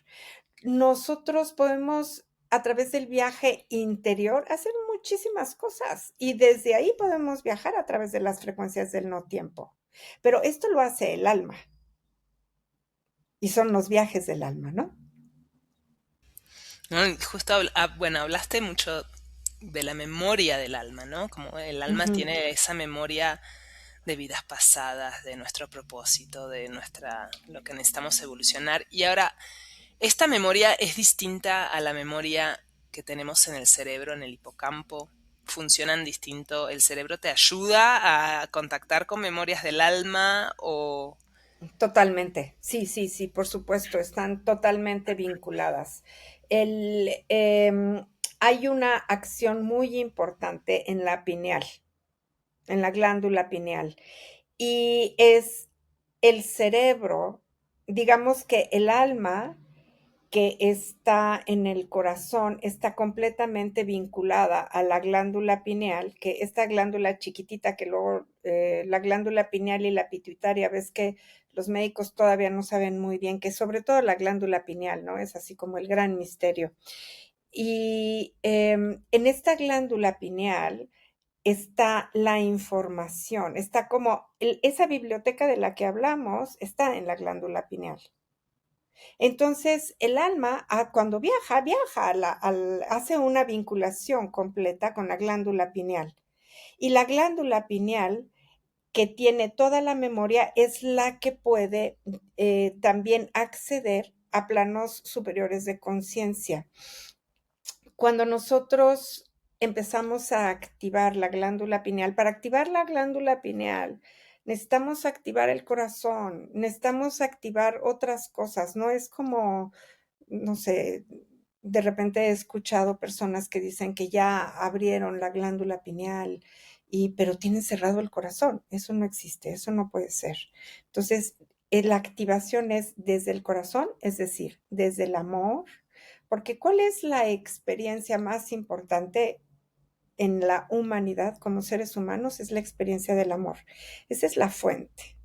Nosotros podemos, a través del viaje interior, hacer muchísimas cosas y desde ahí podemos viajar a través de las frecuencias del no tiempo. Pero esto lo hace el alma y son los viajes del alma, ¿no? ¿No? Justo, bueno, hablaste mucho de la memoria del alma, ¿no? Como el alma Ujú. tiene esa memoria de vidas pasadas, de nuestro propósito, de lo que necesitamos evolucionar. Y ahora, esta memoria es distinta a la memoria que tenemos en el cerebro, en el hipocampo. Funcionan distinto. ¿El cerebro te ayuda a contactar con memorias del alma o Totalmente, sí, sí, sí, por supuesto, están totalmente vinculadas. El, hay una acción muy importante en la pineal, en la glándula pineal, y es el cerebro, digamos que el alma que está en el corazón está completamente vinculada a la glándula pineal, que esta glándula chiquitita que luego la glándula pineal y la pituitaria, ves que los médicos todavía no saben muy bien, que sobre todo la glándula pineal, ¿no? Es así como el gran misterio. Y en esta glándula pineal está la información, está como esa biblioteca de la que hablamos, está en la glándula pineal. Entonces, el alma, cuando viaja, hace una vinculación completa con la glándula pineal. Y la glándula pineal, que tiene toda la memoria, es la que puede también acceder a planos superiores de conciencia. Cuando nosotros empezamos a activar la glándula pineal, para activar la glándula pineal, necesitamos activar el corazón, necesitamos activar otras cosas, no es como, no sé, de repente he escuchado personas que dicen que ya abrieron la glándula pineal pero tienen cerrado el corazón. Eso no existe, eso no puede ser. Entonces, la activación es desde el corazón, es decir, desde el amor, porque ¿cuál es la experiencia más importante en la humanidad como seres humanos? Es la experiencia del amor. Esa es la fuente.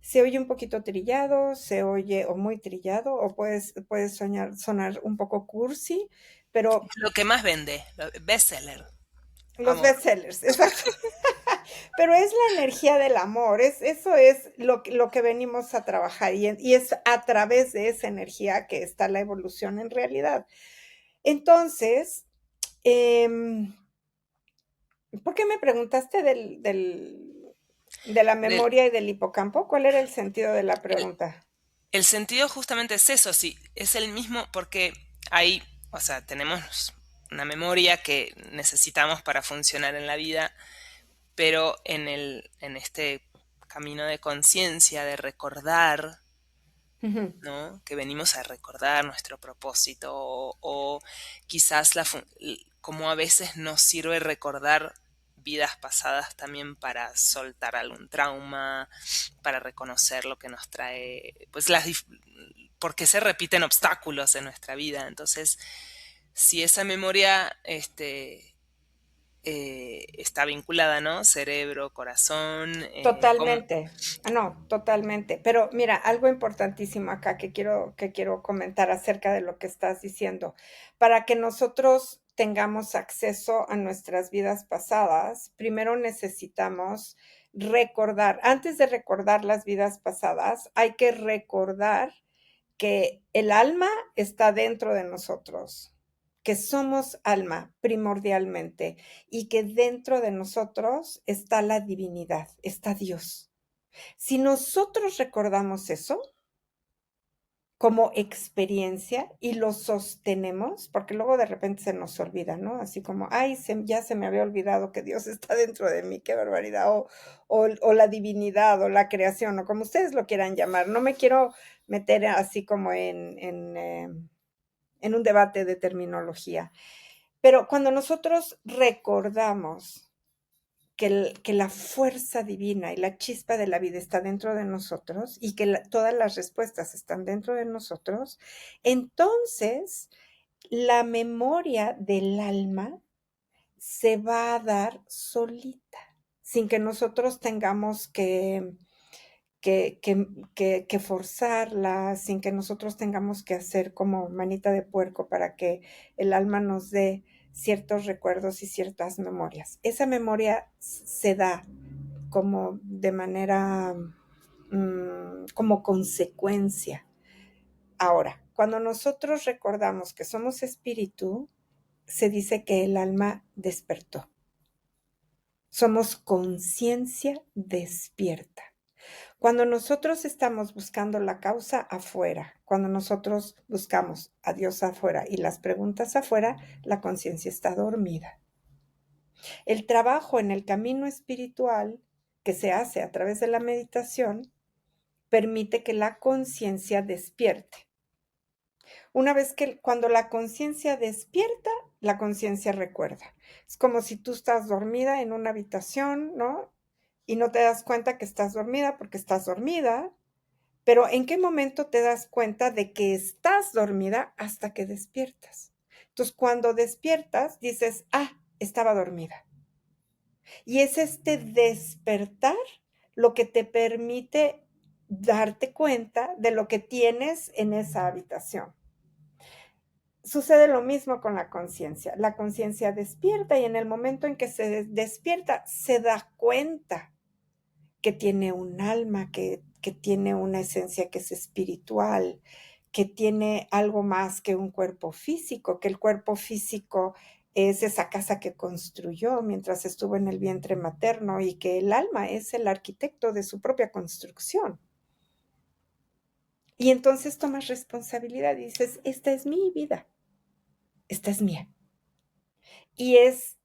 Se oye un poquito trillado, se oye o muy trillado, o puedes sonar un poco cursi, pero lo que más vende? Bestseller, los amor. bestsellers, exacto. Pero es la energía del amor, eso es lo que venimos a trabajar y es a través de esa energía que está la evolución en realidad. Entonces, eh, ¿por qué me preguntaste de la Del- memoria y del hipocampo? ¿Cuál era el sentido de la el, pregunta? el sentido justamente es eso, sí, es el mismo porque hay, o sea, tenemos una memoria que necesitamos para funcionar en la vida, pero en este camino de conciencia, de recordar, Ujú. ¿no? Que venimos a recordar nuestro propósito o quizás como a veces nos sirve recordar vidas pasadas también para soltar algún trauma, para reconocer lo que nos trae, pues porque se repiten obstáculos en nuestra vida. Entonces, si esa memoria está vinculada, ¿no? Cerebro, corazón, Totalmente. Ah, no, totalmente. Pero mira, algo importantísimo acá que quiero comentar acerca de lo que estás diciendo. Para que nosotros tengamos acceso a nuestras vidas pasadas, primero necesitamos recordar, antes de recordar las vidas pasadas, hay que recordar que el alma está dentro de nosotros, que somos alma primordialmente y que dentro de nosotros está la divinidad, está Dios. Si nosotros recordamos eso como experiencia y lo sostenemos, porque luego de repente se nos olvida, ¿no? Así como, ay, ya se me había olvidado que Dios está dentro de mí, qué barbaridad, o la divinidad, o la creación, o como ustedes lo quieran llamar. No me quiero meter así como en un debate de terminología, pero cuando nosotros recordamos que la fuerza divina y la chispa de la vida está dentro de nosotros y que todas las respuestas están dentro de nosotros, entonces la memoria del alma se va a dar solita, sin que nosotros tengamos que, que, que forzarla, sin que nosotros tengamos que hacer como manita de puerco para que el alma nos dé ciertos recuerdos y ciertas memorias. Esa memoria se da como de manera, como consecuencia. Ahora, cuando nosotros recordamos que somos espíritu, se dice que el alma despertó. Somos conciencia despierta. Cuando nosotros estamos buscando la causa afuera, cuando nosotros buscamos a Dios afuera y las preguntas afuera, la conciencia está dormida. El trabajo en el camino espiritual que se hace a través de la meditación permite que la conciencia despierte. Una vez que cuando la conciencia despierta, la conciencia recuerda. Es como si tú estás dormida en una habitación, ¿no? Y no te das cuenta que estás dormida porque estás dormida, pero ¿en qué momento te das cuenta de que estás dormida hasta que despiertas? Entonces, cuando despiertas, dices, ah, estaba dormida. Y es este despertar lo que te permite darte cuenta de lo que tienes en esa habitación. Sucede lo mismo con la conciencia. La conciencia despierta y en el momento en que se despierta, se da cuenta que tiene un alma, que tiene una esencia que es espiritual, que tiene algo más que un cuerpo físico, que el cuerpo físico es esa casa que construyó mientras estuvo en el vientre materno y que el alma es el arquitecto de su propia construcción. Y entonces tomas responsabilidad y dices, esta es mi vida, esta es mía. Y es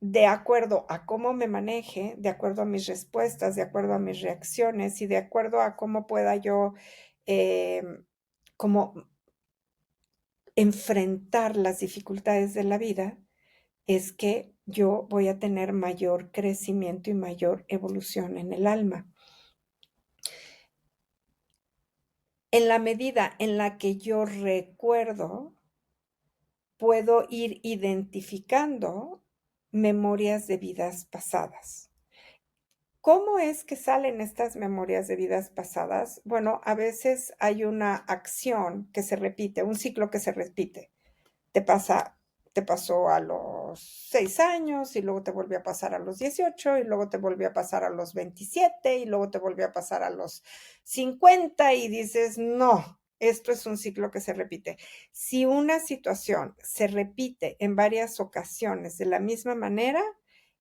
de acuerdo a cómo me maneje, de acuerdo a mis respuestas, de acuerdo a mis reacciones y de acuerdo a cómo pueda yo como enfrentar las dificultades de la vida, es que yo voy a tener mayor crecimiento y mayor evolución en el alma. En la medida en la que yo recuerdo, puedo ir identificando memorias de vidas pasadas. ¿Cómo es que salen estas memorias de vidas pasadas? Bueno, a veces hay una acción que se repite, un ciclo que se repite. Te pasa, te pasó a los 6 años y luego te volvió a pasar a los 18 y luego te volvió a pasar a los 27 y luego te volvió a pasar a los 50 y dices, no, esto es un ciclo que se repite. Si una situación se repite en varias ocasiones de la misma manera,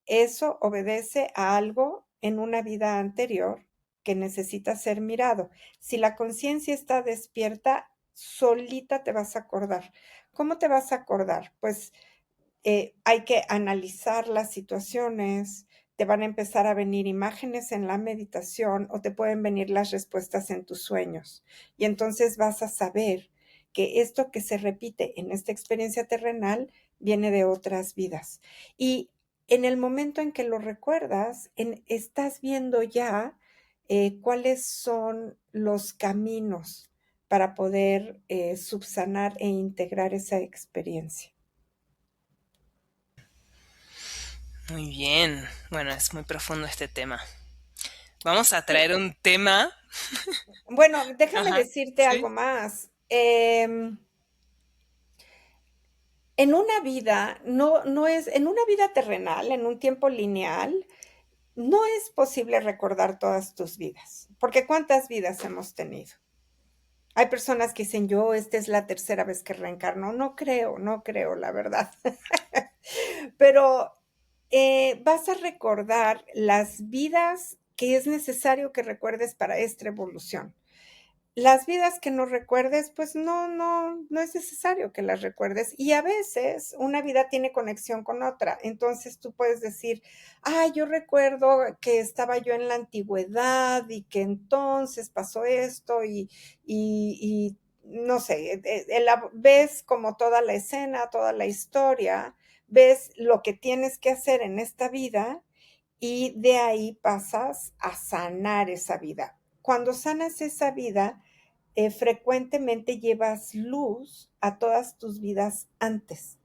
eso obedece a algo en una vida anterior que necesita ser mirado. Si la conciencia está despierta, solita te vas a acordar. ¿Cómo te vas a acordar? Pues hay que analizar las situaciones, te van a empezar a venir imágenes en la meditación o te pueden venir las respuestas en tus sueños. Y entonces vas a saber que esto que se repite en esta experiencia terrenal viene de otras vidas. Y en el momento en que lo recuerdas, estás viendo ya cuáles son los caminos para poder subsanar e integrar esa experiencia. Muy bien. Bueno, es muy profundo este tema. Vamos a Sí. traer un tema. Bueno, déjame Ajá, decirte sí. algo más. En una vida, no es, en una vida terrenal, en un tiempo lineal, no es posible recordar todas tus vidas, porque ¿cuántas vidas hemos tenido? Hay personas que dicen, yo, esta es la tercera vez que reencarno. No creo, la verdad. Pero vas a recordar las vidas que es necesario que recuerdes para esta evolución. Las vidas que no recuerdes, pues no es necesario que las recuerdes. Y a veces una vida tiene conexión con otra. Entonces tú puedes decir, ah, yo recuerdo que estaba yo en la antigüedad y que entonces pasó esto y no sé, ves como toda la escena, toda la historia, ves lo que tienes que hacer en esta vida y de ahí pasas a sanar esa vida. Cuando sanas esa vida, frecuentemente llevas luz a todas tus vidas antes,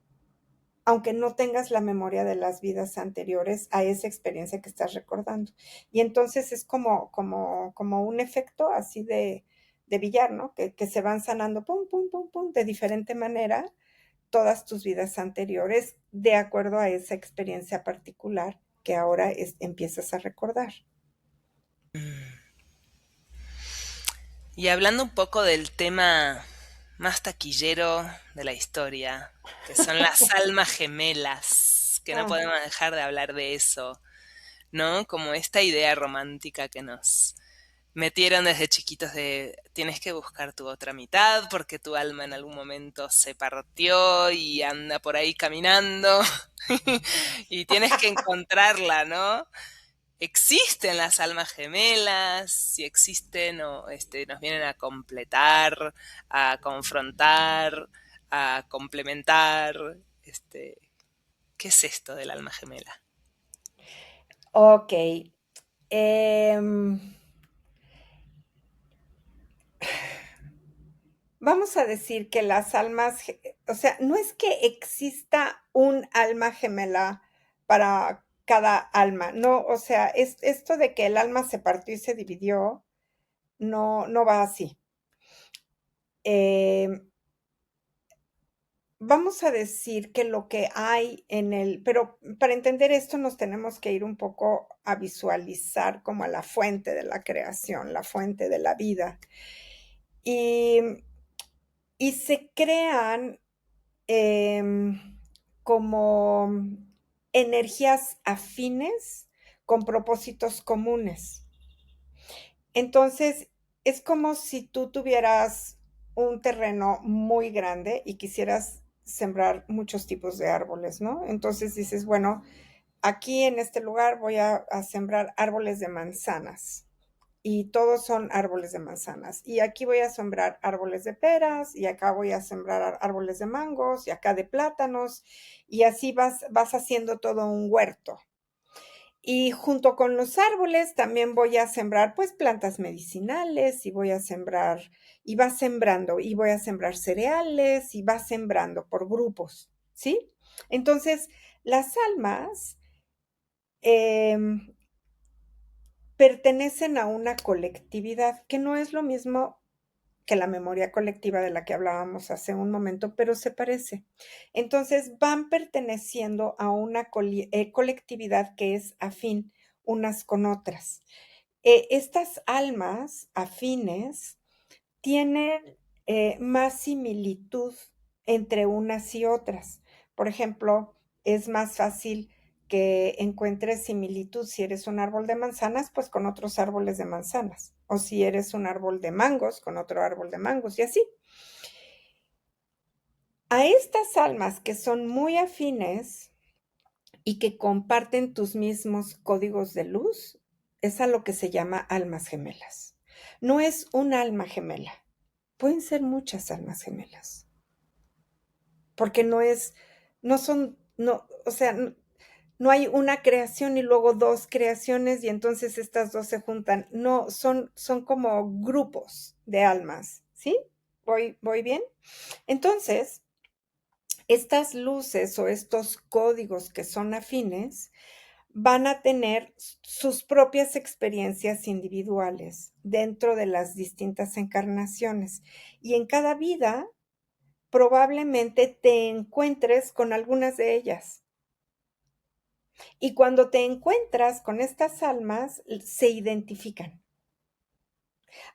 aunque no tengas la memoria de las vidas anteriores a esa experiencia que estás recordando. Y entonces es como un efecto así de billar, ¿no? Que se van sanando, pum, pum, pum, pum, de diferente manera todas tus vidas anteriores de acuerdo a esa experiencia particular que ahora empiezas a recordar. Mm. Y hablando un poco del tema más taquillero de la historia, que son las almas gemelas, que no Ah, podemos dejar de hablar de eso, ¿no? Como esta idea romántica que nos metieron desde chiquitos de tienes que buscar tu otra mitad porque tu alma en algún momento se partió y anda por ahí caminando y tienes que encontrarla, ¿no? ¿Existen las almas gemelas? Si existen, o nos vienen a completar, a confrontar, a complementar. Este, ¿Qué es esto del alma gemela? ok. Em, Vamos a decir que las almas, o sea, no es que exista un alma gemela para cada alma, no, o sea, esto de que el alma se partió y se dividió, no va así. Em, Vamos a decir que lo que hay en el, pero para entender esto nos tenemos que ir un poco a visualizar como a la fuente de la creación, la fuente de la vida. Y, y se crean como energías afines con propósitos comunes. Entonces, es como si tú tuvieras un terreno muy grande y quisieras sembrar muchos tipos de árboles, ¿no? Entonces dices, bueno, aquí en este lugar voy a sembrar árboles de manzanas y todos son árboles de manzanas. Y aquí voy a sembrar árboles de peras y acá voy a sembrar árboles de mangos y acá de plátanos y así vas haciendo todo un huerto. Y junto con los árboles también voy a sembrar pues plantas medicinales y voy a sembrar y vas sembrando y voy a sembrar cereales y vas sembrando por grupos, ¿sí? Entonces, las almas eh, pertenecen a una colectividad que no es lo mismo que la memoria colectiva de la que hablábamos hace un momento, pero se parece. Entonces van perteneciendo a una colectividad que es afín unas con otras. Estas almas afines tienen más similitud entre unas y otras. Por ejemplo, es más fácil que encuentres similitud si eres un árbol de manzanas, pues con otros árboles de manzanas, o si eres un árbol de mangos, con otro árbol de mangos, y así. A estas almas que son muy afines y que comparten tus mismos códigos de luz, es a lo que se llama almas gemelas. No es un alma gemela, pueden ser muchas almas gemelas, porque no son, no, o sea, no hay una creación y luego dos creaciones y entonces estas dos se juntan. No, son como grupos de almas, ¿sí? ¿Voy bien? Entonces, Estas luces o estos códigos que son afines van a tener sus propias experiencias individuales dentro de las distintas encarnaciones. Y en cada vida probablemente te encuentres con algunas de ellas. Y cuando te encuentras con estas almas, se identifican.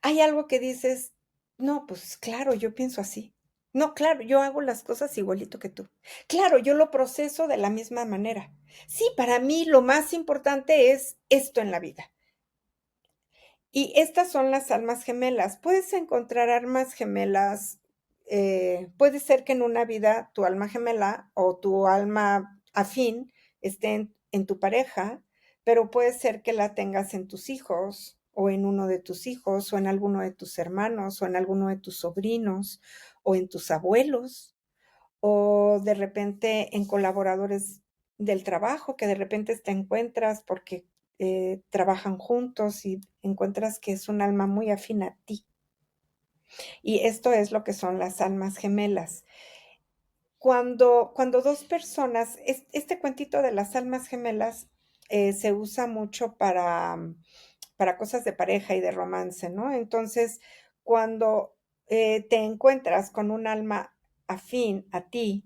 Hay algo que dices, no, pues claro, yo pienso así. No, claro, yo hago las cosas igualito que tú. Claro, yo lo proceso de la misma manera. Sí, para mí lo más importante es esto en la vida. Y estas son las almas gemelas. Puedes encontrar almas gemelas, puede ser que en una vida tu alma gemela o tu alma afín esté en tu pareja, pero puede ser que la tengas en tus hijos o en uno de tus hijos o en alguno de tus hermanos o en alguno de tus sobrinos o en tus abuelos o de repente en colaboradores del trabajo que de repente te encuentras porque trabajan juntos y encuentras que es un alma muy afín a ti. Y esto es lo que son las almas gemelas. Cuando dos personas, este cuentito de las almas gemelas se usa mucho para cosas de pareja y de romance, ¿no? Entonces, cuando te encuentras con un alma afín a ti,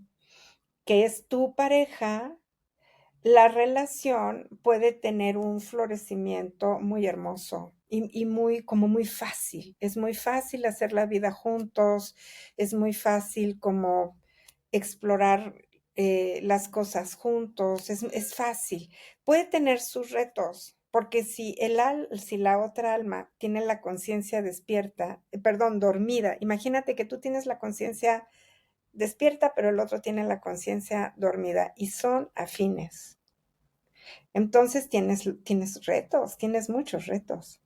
que es tu pareja, la relación puede tener un florecimiento muy hermoso y muy, como muy fácil. Es muy fácil hacer la vida juntos, es muy fácil como explorar las cosas juntos, es fácil. Puede tener sus retos, porque si la otra alma tiene la conciencia despierta, perdón, dormida, imagínate que tú tienes la conciencia despierta, pero el otro tiene la conciencia dormida y son afines. Entonces tienes retos, tienes muchos retos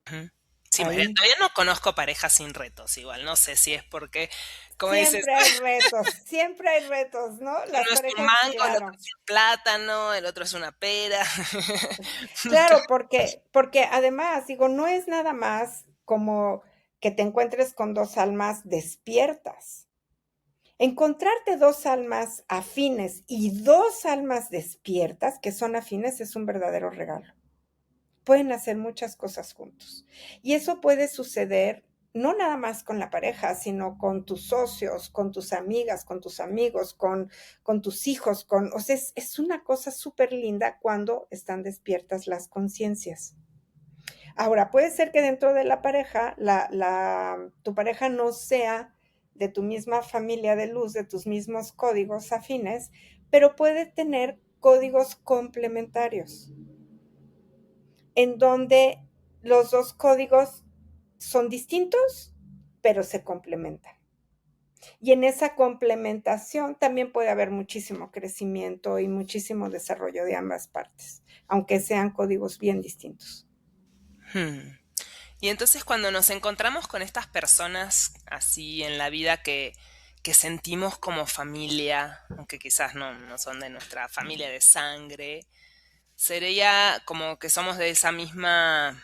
Ujú. Sí, María, ahí. todavía no conozco parejas sin retos, igual, no sé si es porque, como dices, Siempre hay retos, ¿no? uno Las es un parejas, mango, el otro claro. es un plátano, el otro es una pera. Claro, porque además, digo, no es nada más como que te encuentres con 2 almas despiertas. Encontrarte 2 almas afines y 2 almas despiertas que son afines es un verdadero regalo. Pueden hacer muchas cosas juntos. Y eso puede suceder no nada más con la pareja, sino con tus socios, con tus amigas, con tus amigos, con tus hijos, o sea, es una cosa súper linda cuando están despiertas las conciencias. Ahora, puede ser que dentro de la pareja, tu pareja no sea de tu misma familia de luz, de tus mismos códigos afines, pero puede tener códigos complementarios en donde los dos códigos son distintos, pero se complementan. Y en esa complementación también puede haber muchísimo crecimiento y muchísimo desarrollo de ambas partes, aunque sean códigos bien distintos. Hmm. Y entonces cuando nos encontramos con estas personas así en la vida que sentimos como familia, aunque quizás no son de nuestra familia de sangre, sería como que somos de esa misma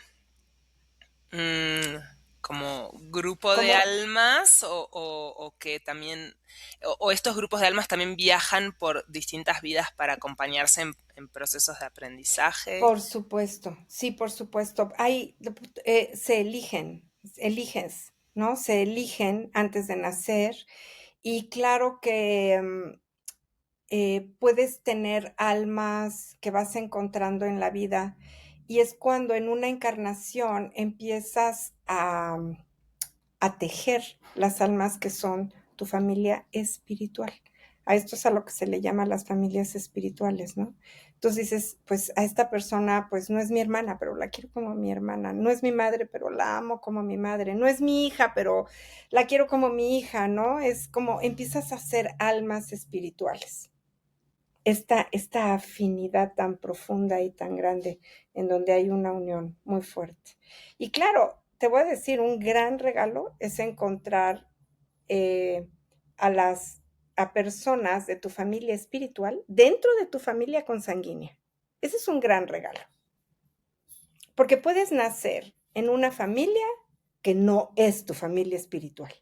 mm, como grupo de Como almas o que también, o estos grupos de almas también viajan por distintas vidas para acompañarse en procesos de aprendizaje. por supuesto, sí, por supuesto. Se eliges, ¿no? Se eligen antes de nacer y claro que puedes tener almas que vas encontrando en la vida y es cuando en una encarnación empiezas a tejer las almas que son tu familia espiritual. A esto es a lo que se le llama las familias espirituales, ¿no? Entonces dices, pues a esta persona, pues no es mi hermana, pero la quiero como mi hermana, no es mi madre, pero la amo como mi madre, no es mi hija, pero la quiero como mi hija, ¿no? Es como empiezas a ser almas espirituales. Esta afinidad tan profunda y tan grande en donde hay una unión muy fuerte. Y claro, te voy a decir, un gran regalo es encontrar eh, a las a personas de tu familia espiritual dentro de tu familia consanguínea. Ese es un gran regalo, porque puedes nacer en una familia que no es tu familia espiritual.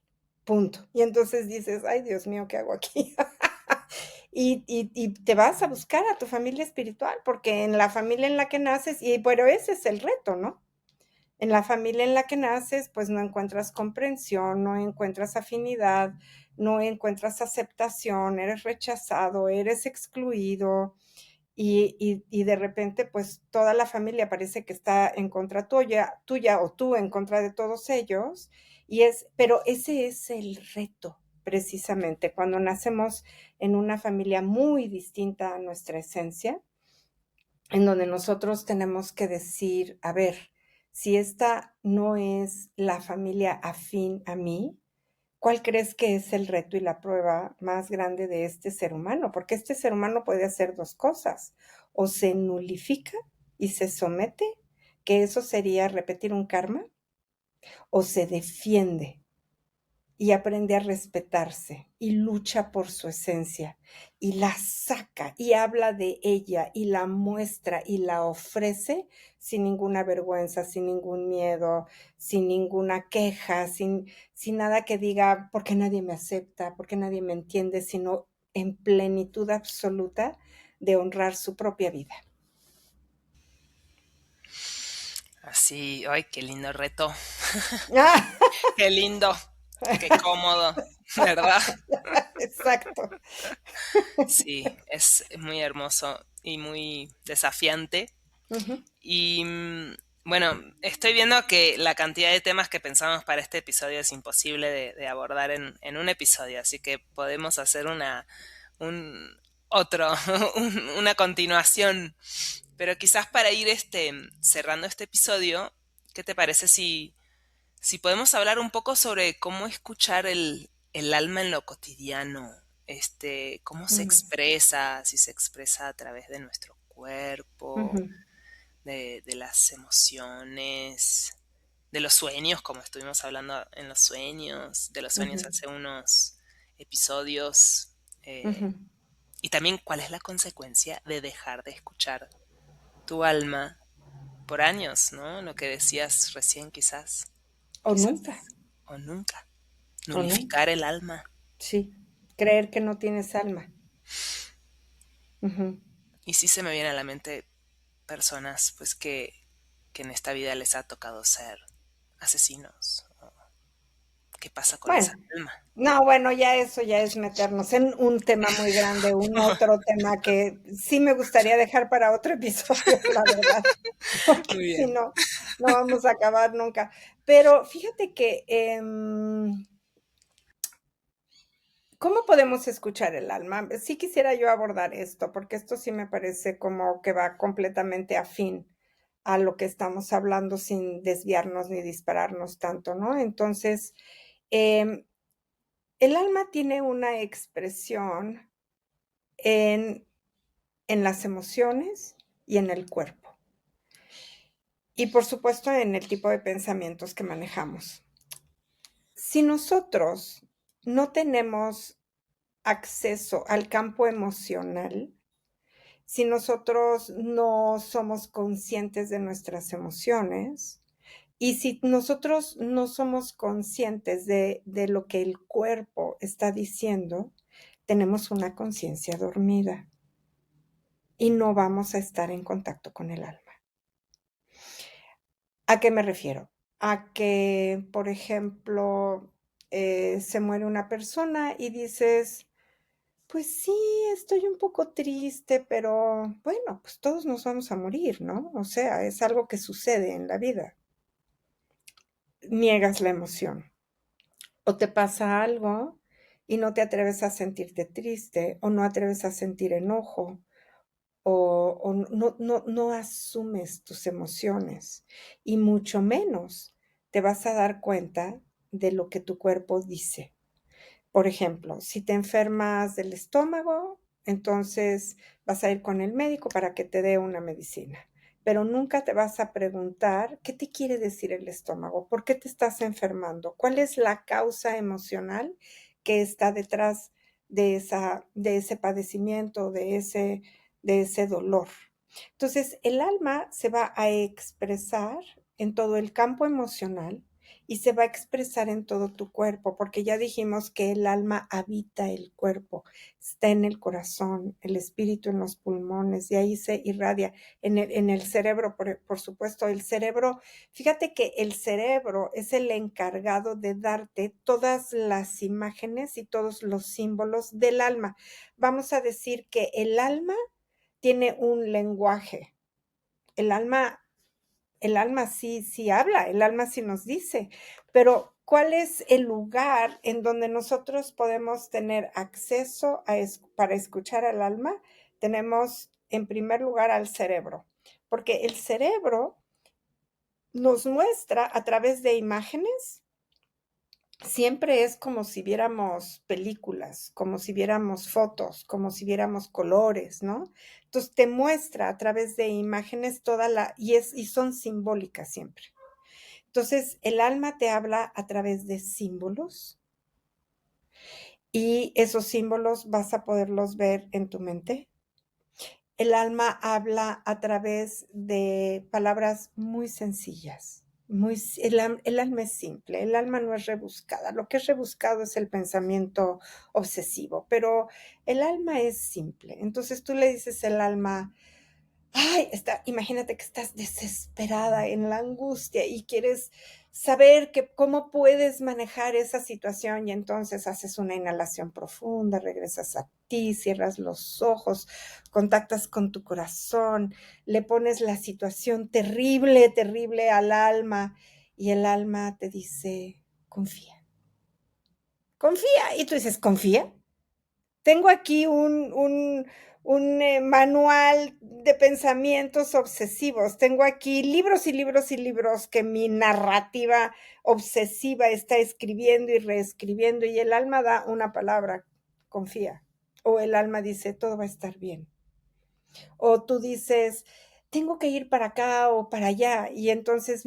punto. Y entonces dices, ay, Dios mío, ¿qué hago aquí? Y te vas a buscar a tu familia espiritual, porque en la familia en la que naces, pero ese es el reto, ¿no? En la familia en la que naces, pues no encuentras comprensión, no encuentras afinidad, no encuentras aceptación, eres rechazado, eres excluido, y de repente, pues toda la familia parece que está en contra tuya o tú en contra de todos ellos, pero ese es el reto, precisamente, cuando nacemos en una familia muy distinta a nuestra esencia, en donde nosotros tenemos que decir, a ver, si esta no es la familia afín a mí, ¿cuál crees que es el reto y la prueba más grande de este ser humano? Porque este ser humano puede hacer dos cosas, o se nulifica y se somete, que eso sería repetir un karma, o se defiende y aprende a respetarse y lucha por su esencia y la saca y habla de ella y la muestra y la ofrece sin ninguna vergüenza, sin ningún miedo, sin ninguna queja, sin nada que diga porque nadie me acepta, porque nadie me entiende, sino en plenitud absoluta de honrar su propia vida. Así, ay, qué lindo reto, ¡Ah! qué lindo, qué cómodo, ¿verdad? Exacto. Sí, es muy hermoso y muy desafiante. Ujú, Y bueno, estoy viendo que la cantidad de temas que pensamos para este episodio es imposible de abordar en un episodio, así que podemos hacer un otro, una continuación. Pero quizás para ir cerrando este episodio, ¿qué te parece si podemos hablar un poco sobre cómo escuchar el alma en lo cotidiano? Cómo se mm, expresa, si se expresa a través de nuestro cuerpo, ujú, de las emociones, de los sueños, como estuvimos hablando en los sueños, de los sueños ujú, hace unos episodios, ujú. y también cuál es la consecuencia de dejar de escuchar tu alma por años, ¿no? Lo que decías recién O nunca, quizás, o nunca, o nunca. nulificar el alma. Sí, creer que no tienes alma. Ujú. Y sí se me viene a la mente personas, pues, que en esta vida les ha tocado ser asesinos. ¿Qué pasa con esa Bueno, alma? no, bueno, ya eso ya es meternos en un tema muy grande, un otro tema que sí me gustaría dejar para otro episodio, la verdad, porque Muy si bien. no, no vamos a acabar nunca. Pero fíjate que, ¿cómo podemos escuchar el alma? Sí quisiera yo abordar esto, porque esto sí me parece como que va completamente afín a lo que estamos hablando sin desviarnos ni dispararnos tanto, ¿no? Entonces, em, el alma tiene una expresión en en las emociones y en el cuerpo, y por supuesto, en el tipo de pensamientos que manejamos. Si nosotros no tenemos acceso al campo emocional, si nosotros no somos conscientes de nuestras emociones, y si nosotros no somos conscientes de lo que el cuerpo está diciendo, tenemos una conciencia dormida y no vamos a estar en contacto con el alma. ¿A qué me refiero? A que, por ejemplo, se muere una persona y dices: "Pues sí, estoy un poco triste, pero bueno, pues todos nos vamos a morir, ¿no?". O sea, es algo que sucede en la vida. Niegas la emoción. O te pasa algo y no te atreves a sentirte triste, o no atreves a sentir enojo, o no asumes tus emociones, y mucho menos te vas a dar cuenta de lo que tu cuerpo dice. Por ejemplo, si te enfermas del estómago, entonces vas a ir con el médico para que te dé una medicina, pero nunca te vas a preguntar qué te quiere decir el estómago, por qué te estás enfermando, cuál es la causa emocional que está detrás de ese padecimiento, de ese dolor. Entonces, el alma se va a expresar en todo el campo emocional y se va a expresar en todo tu cuerpo, porque ya dijimos que el alma habita el cuerpo, está en el corazón, el espíritu en los pulmones, y ahí se irradia en el cerebro, por supuesto. El cerebro, fíjate que el cerebro es el encargado de darte todas las imágenes y todos los símbolos del alma. Vamos a decir que el alma tiene un lenguaje. El alma sí habla, el alma sí nos dice, pero ¿cuál es el lugar en donde nosotros podemos tener acceso para escuchar al alma? Tenemos en primer lugar al cerebro, porque el cerebro nos muestra a través de imágenes. Siempre es como si viéramos películas, como si viéramos fotos, como si viéramos colores, ¿no? Entonces te muestra a través de imágenes y son simbólicas siempre. Entonces, el alma te habla a través de símbolos y esos símbolos vas a poderlos ver en tu mente. El alma habla a través de palabras muy sencillas. El alma es simple, el alma no es rebuscada. Lo que es rebuscado es el pensamiento obsesivo, pero el alma es simple. Entonces tú le dices al alma, ay, imagínate que estás desesperada en la angustia y quieres saber cómo puedes manejar esa situación y entonces haces una inhalación profunda, regresas a ti, cierras los ojos, contactas con tu corazón, le pones la situación terrible, terrible al alma y el alma te dice, confía, confía. Y tú dices, ¿confía? Tengo aquí un manual de pensamientos obsesivos. Tengo aquí libros y libros y libros que mi narrativa obsesiva está escribiendo y reescribiendo y el alma da una palabra, confía. O el alma dice, todo va a estar bien. O tú dices, tengo que ir para acá o para allá y entonces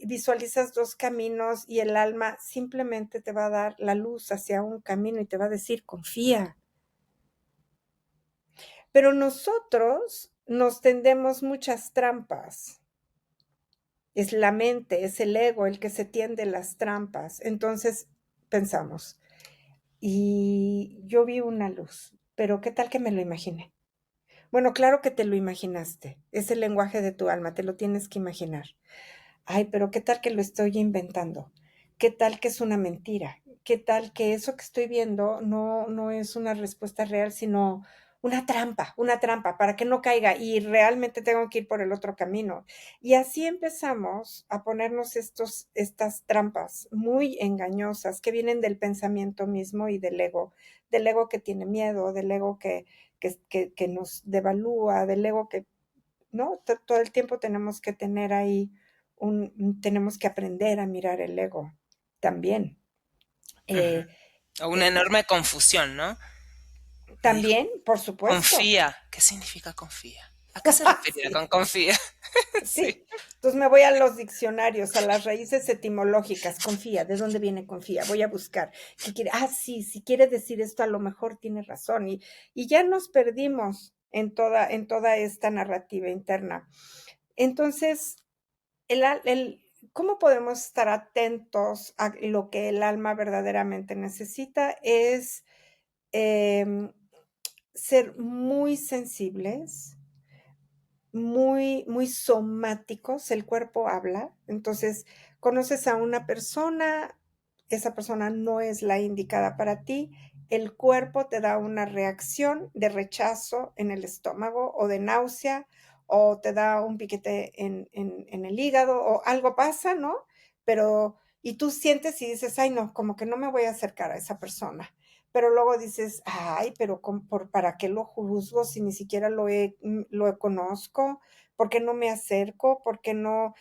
visualizas dos caminos y el alma simplemente te va a dar la luz hacia un camino y te va a decir, confía. Pero nosotros nos tendemos muchas trampas. Es la mente, es el ego el que se tiende las trampas. Entonces pensamos, y yo vi una luz, pero ¿qué tal que me lo imaginé? Bueno, claro que te lo imaginaste. Es el lenguaje de tu alma, te lo tienes que imaginar. Ay, pero ¿qué tal que lo estoy inventando? ¿Qué tal que es una mentira? ¿Qué tal que eso que estoy viendo no es una respuesta real, sino una trampa para que no caiga y realmente tengo que ir por el otro camino? Y así empezamos a ponernos estas trampas muy engañosas que vienen del pensamiento mismo y del ego que tiene miedo, del ego que nos devalúa, del ego que, ¿no? Todo el tiempo tenemos que tener ahí tenemos que aprender a mirar el ego también. Ujú. Eh, O una eh, enorme confusión, ¿no? Me dijo, también, por supuesto. confía. ¿Qué significa confía? ¿A qué se refería Sí, con confía? Sí. sí. Entonces me voy a los diccionarios, a las raíces etimológicas. Confía, ¿de dónde viene confía? Voy a buscar. ¿Qué quiere? Ah, sí, si quiere decir esto, a lo mejor tiene razón. Y ya nos perdimos en toda esta narrativa interna. Entonces, ¿cómo podemos estar atentos a lo que el alma verdaderamente necesita? Es em, ser muy sensibles, muy somáticos, el cuerpo habla. Entonces, conoces a una persona, esa persona no es la indicada para ti, el cuerpo te da una reacción de rechazo en el estómago o de náusea o te da un piquete en el hígado o algo pasa, ¿no? Pero, y tú sientes y dices, ay, no, como que no me voy a acercar a esa persona. Pero luego dices, ay, pero ¿para qué lo juzgo si ni siquiera lo conozco? ¿Por qué no me acerco? ¿Por qué no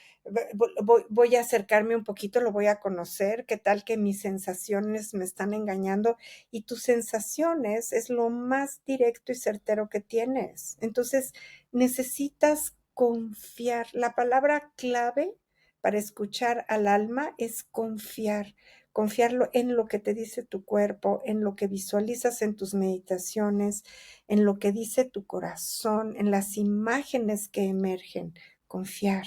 voy a acercarme un poquito, lo voy a conocer? ¿Qué tal que mis sensaciones me están engañando? Y tus sensaciones es lo más directo y certero que tienes. Entonces, necesitas confiar. La palabra clave para escuchar al alma es confiar. Confiarlo en lo que te dice tu cuerpo, en lo que visualizas en tus meditaciones, en lo que dice tu corazón, en las imágenes que emergen. Confiar.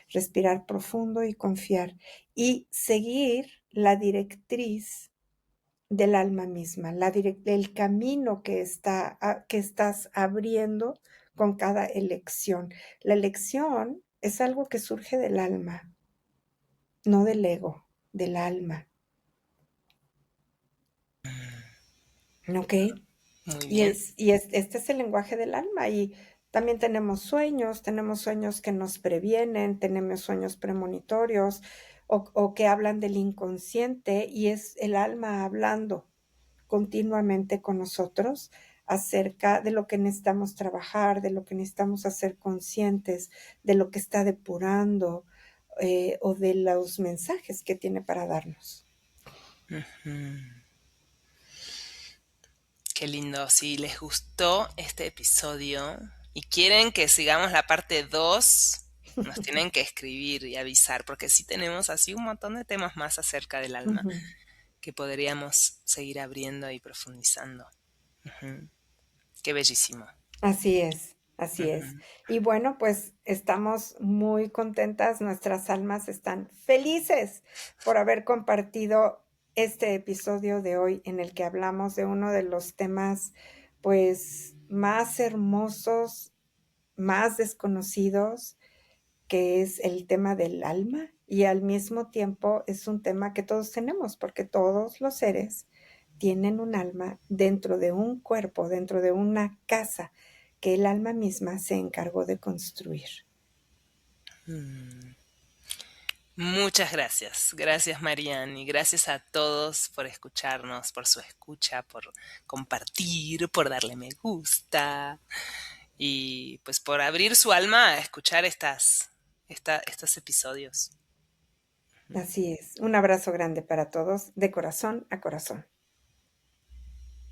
respirar profundo y confiar y seguir la directriz del alma misma, el camino que estás abriendo con cada elección. La elección es algo que surge del alma, no del ego, del alma. ¿Ok? Muy bien. Este es el lenguaje del alma y también tenemos sueños que nos previenen, tenemos sueños premonitorios o que hablan del inconsciente y es el alma hablando continuamente con nosotros acerca de lo que necesitamos trabajar, de lo que necesitamos hacer conscientes, de lo que está depurando o de los mensajes que tiene para darnos. Ujú. Qué lindo. Si les gustó este episodio y quieren que sigamos la parte 2, nos tienen que escribir y avisar, porque sí tenemos así un montón de temas más acerca del alma Ujú. que podríamos seguir abriendo y profundizando. Ujú. Qué bellísimo. Así es, así es. Ujú. Y bueno, pues estamos muy contentas, nuestras almas están felices por haber compartido este episodio de hoy en el que hablamos de uno de los temas, pues, más hermosos, más desconocidos, que es el tema del alma, y al mismo tiempo es un tema que todos tenemos, porque todos los seres tienen un alma dentro de un cuerpo, dentro de una casa que el alma misma se encargó de construir. Mm. Muchas gracias. Gracias, Marianne. Y gracias a todos por escucharnos, por su escucha, por compartir, por darle me gusta y pues por abrir su alma a escuchar estos episodios. Así es. Un abrazo grande para todos, de corazón a corazón.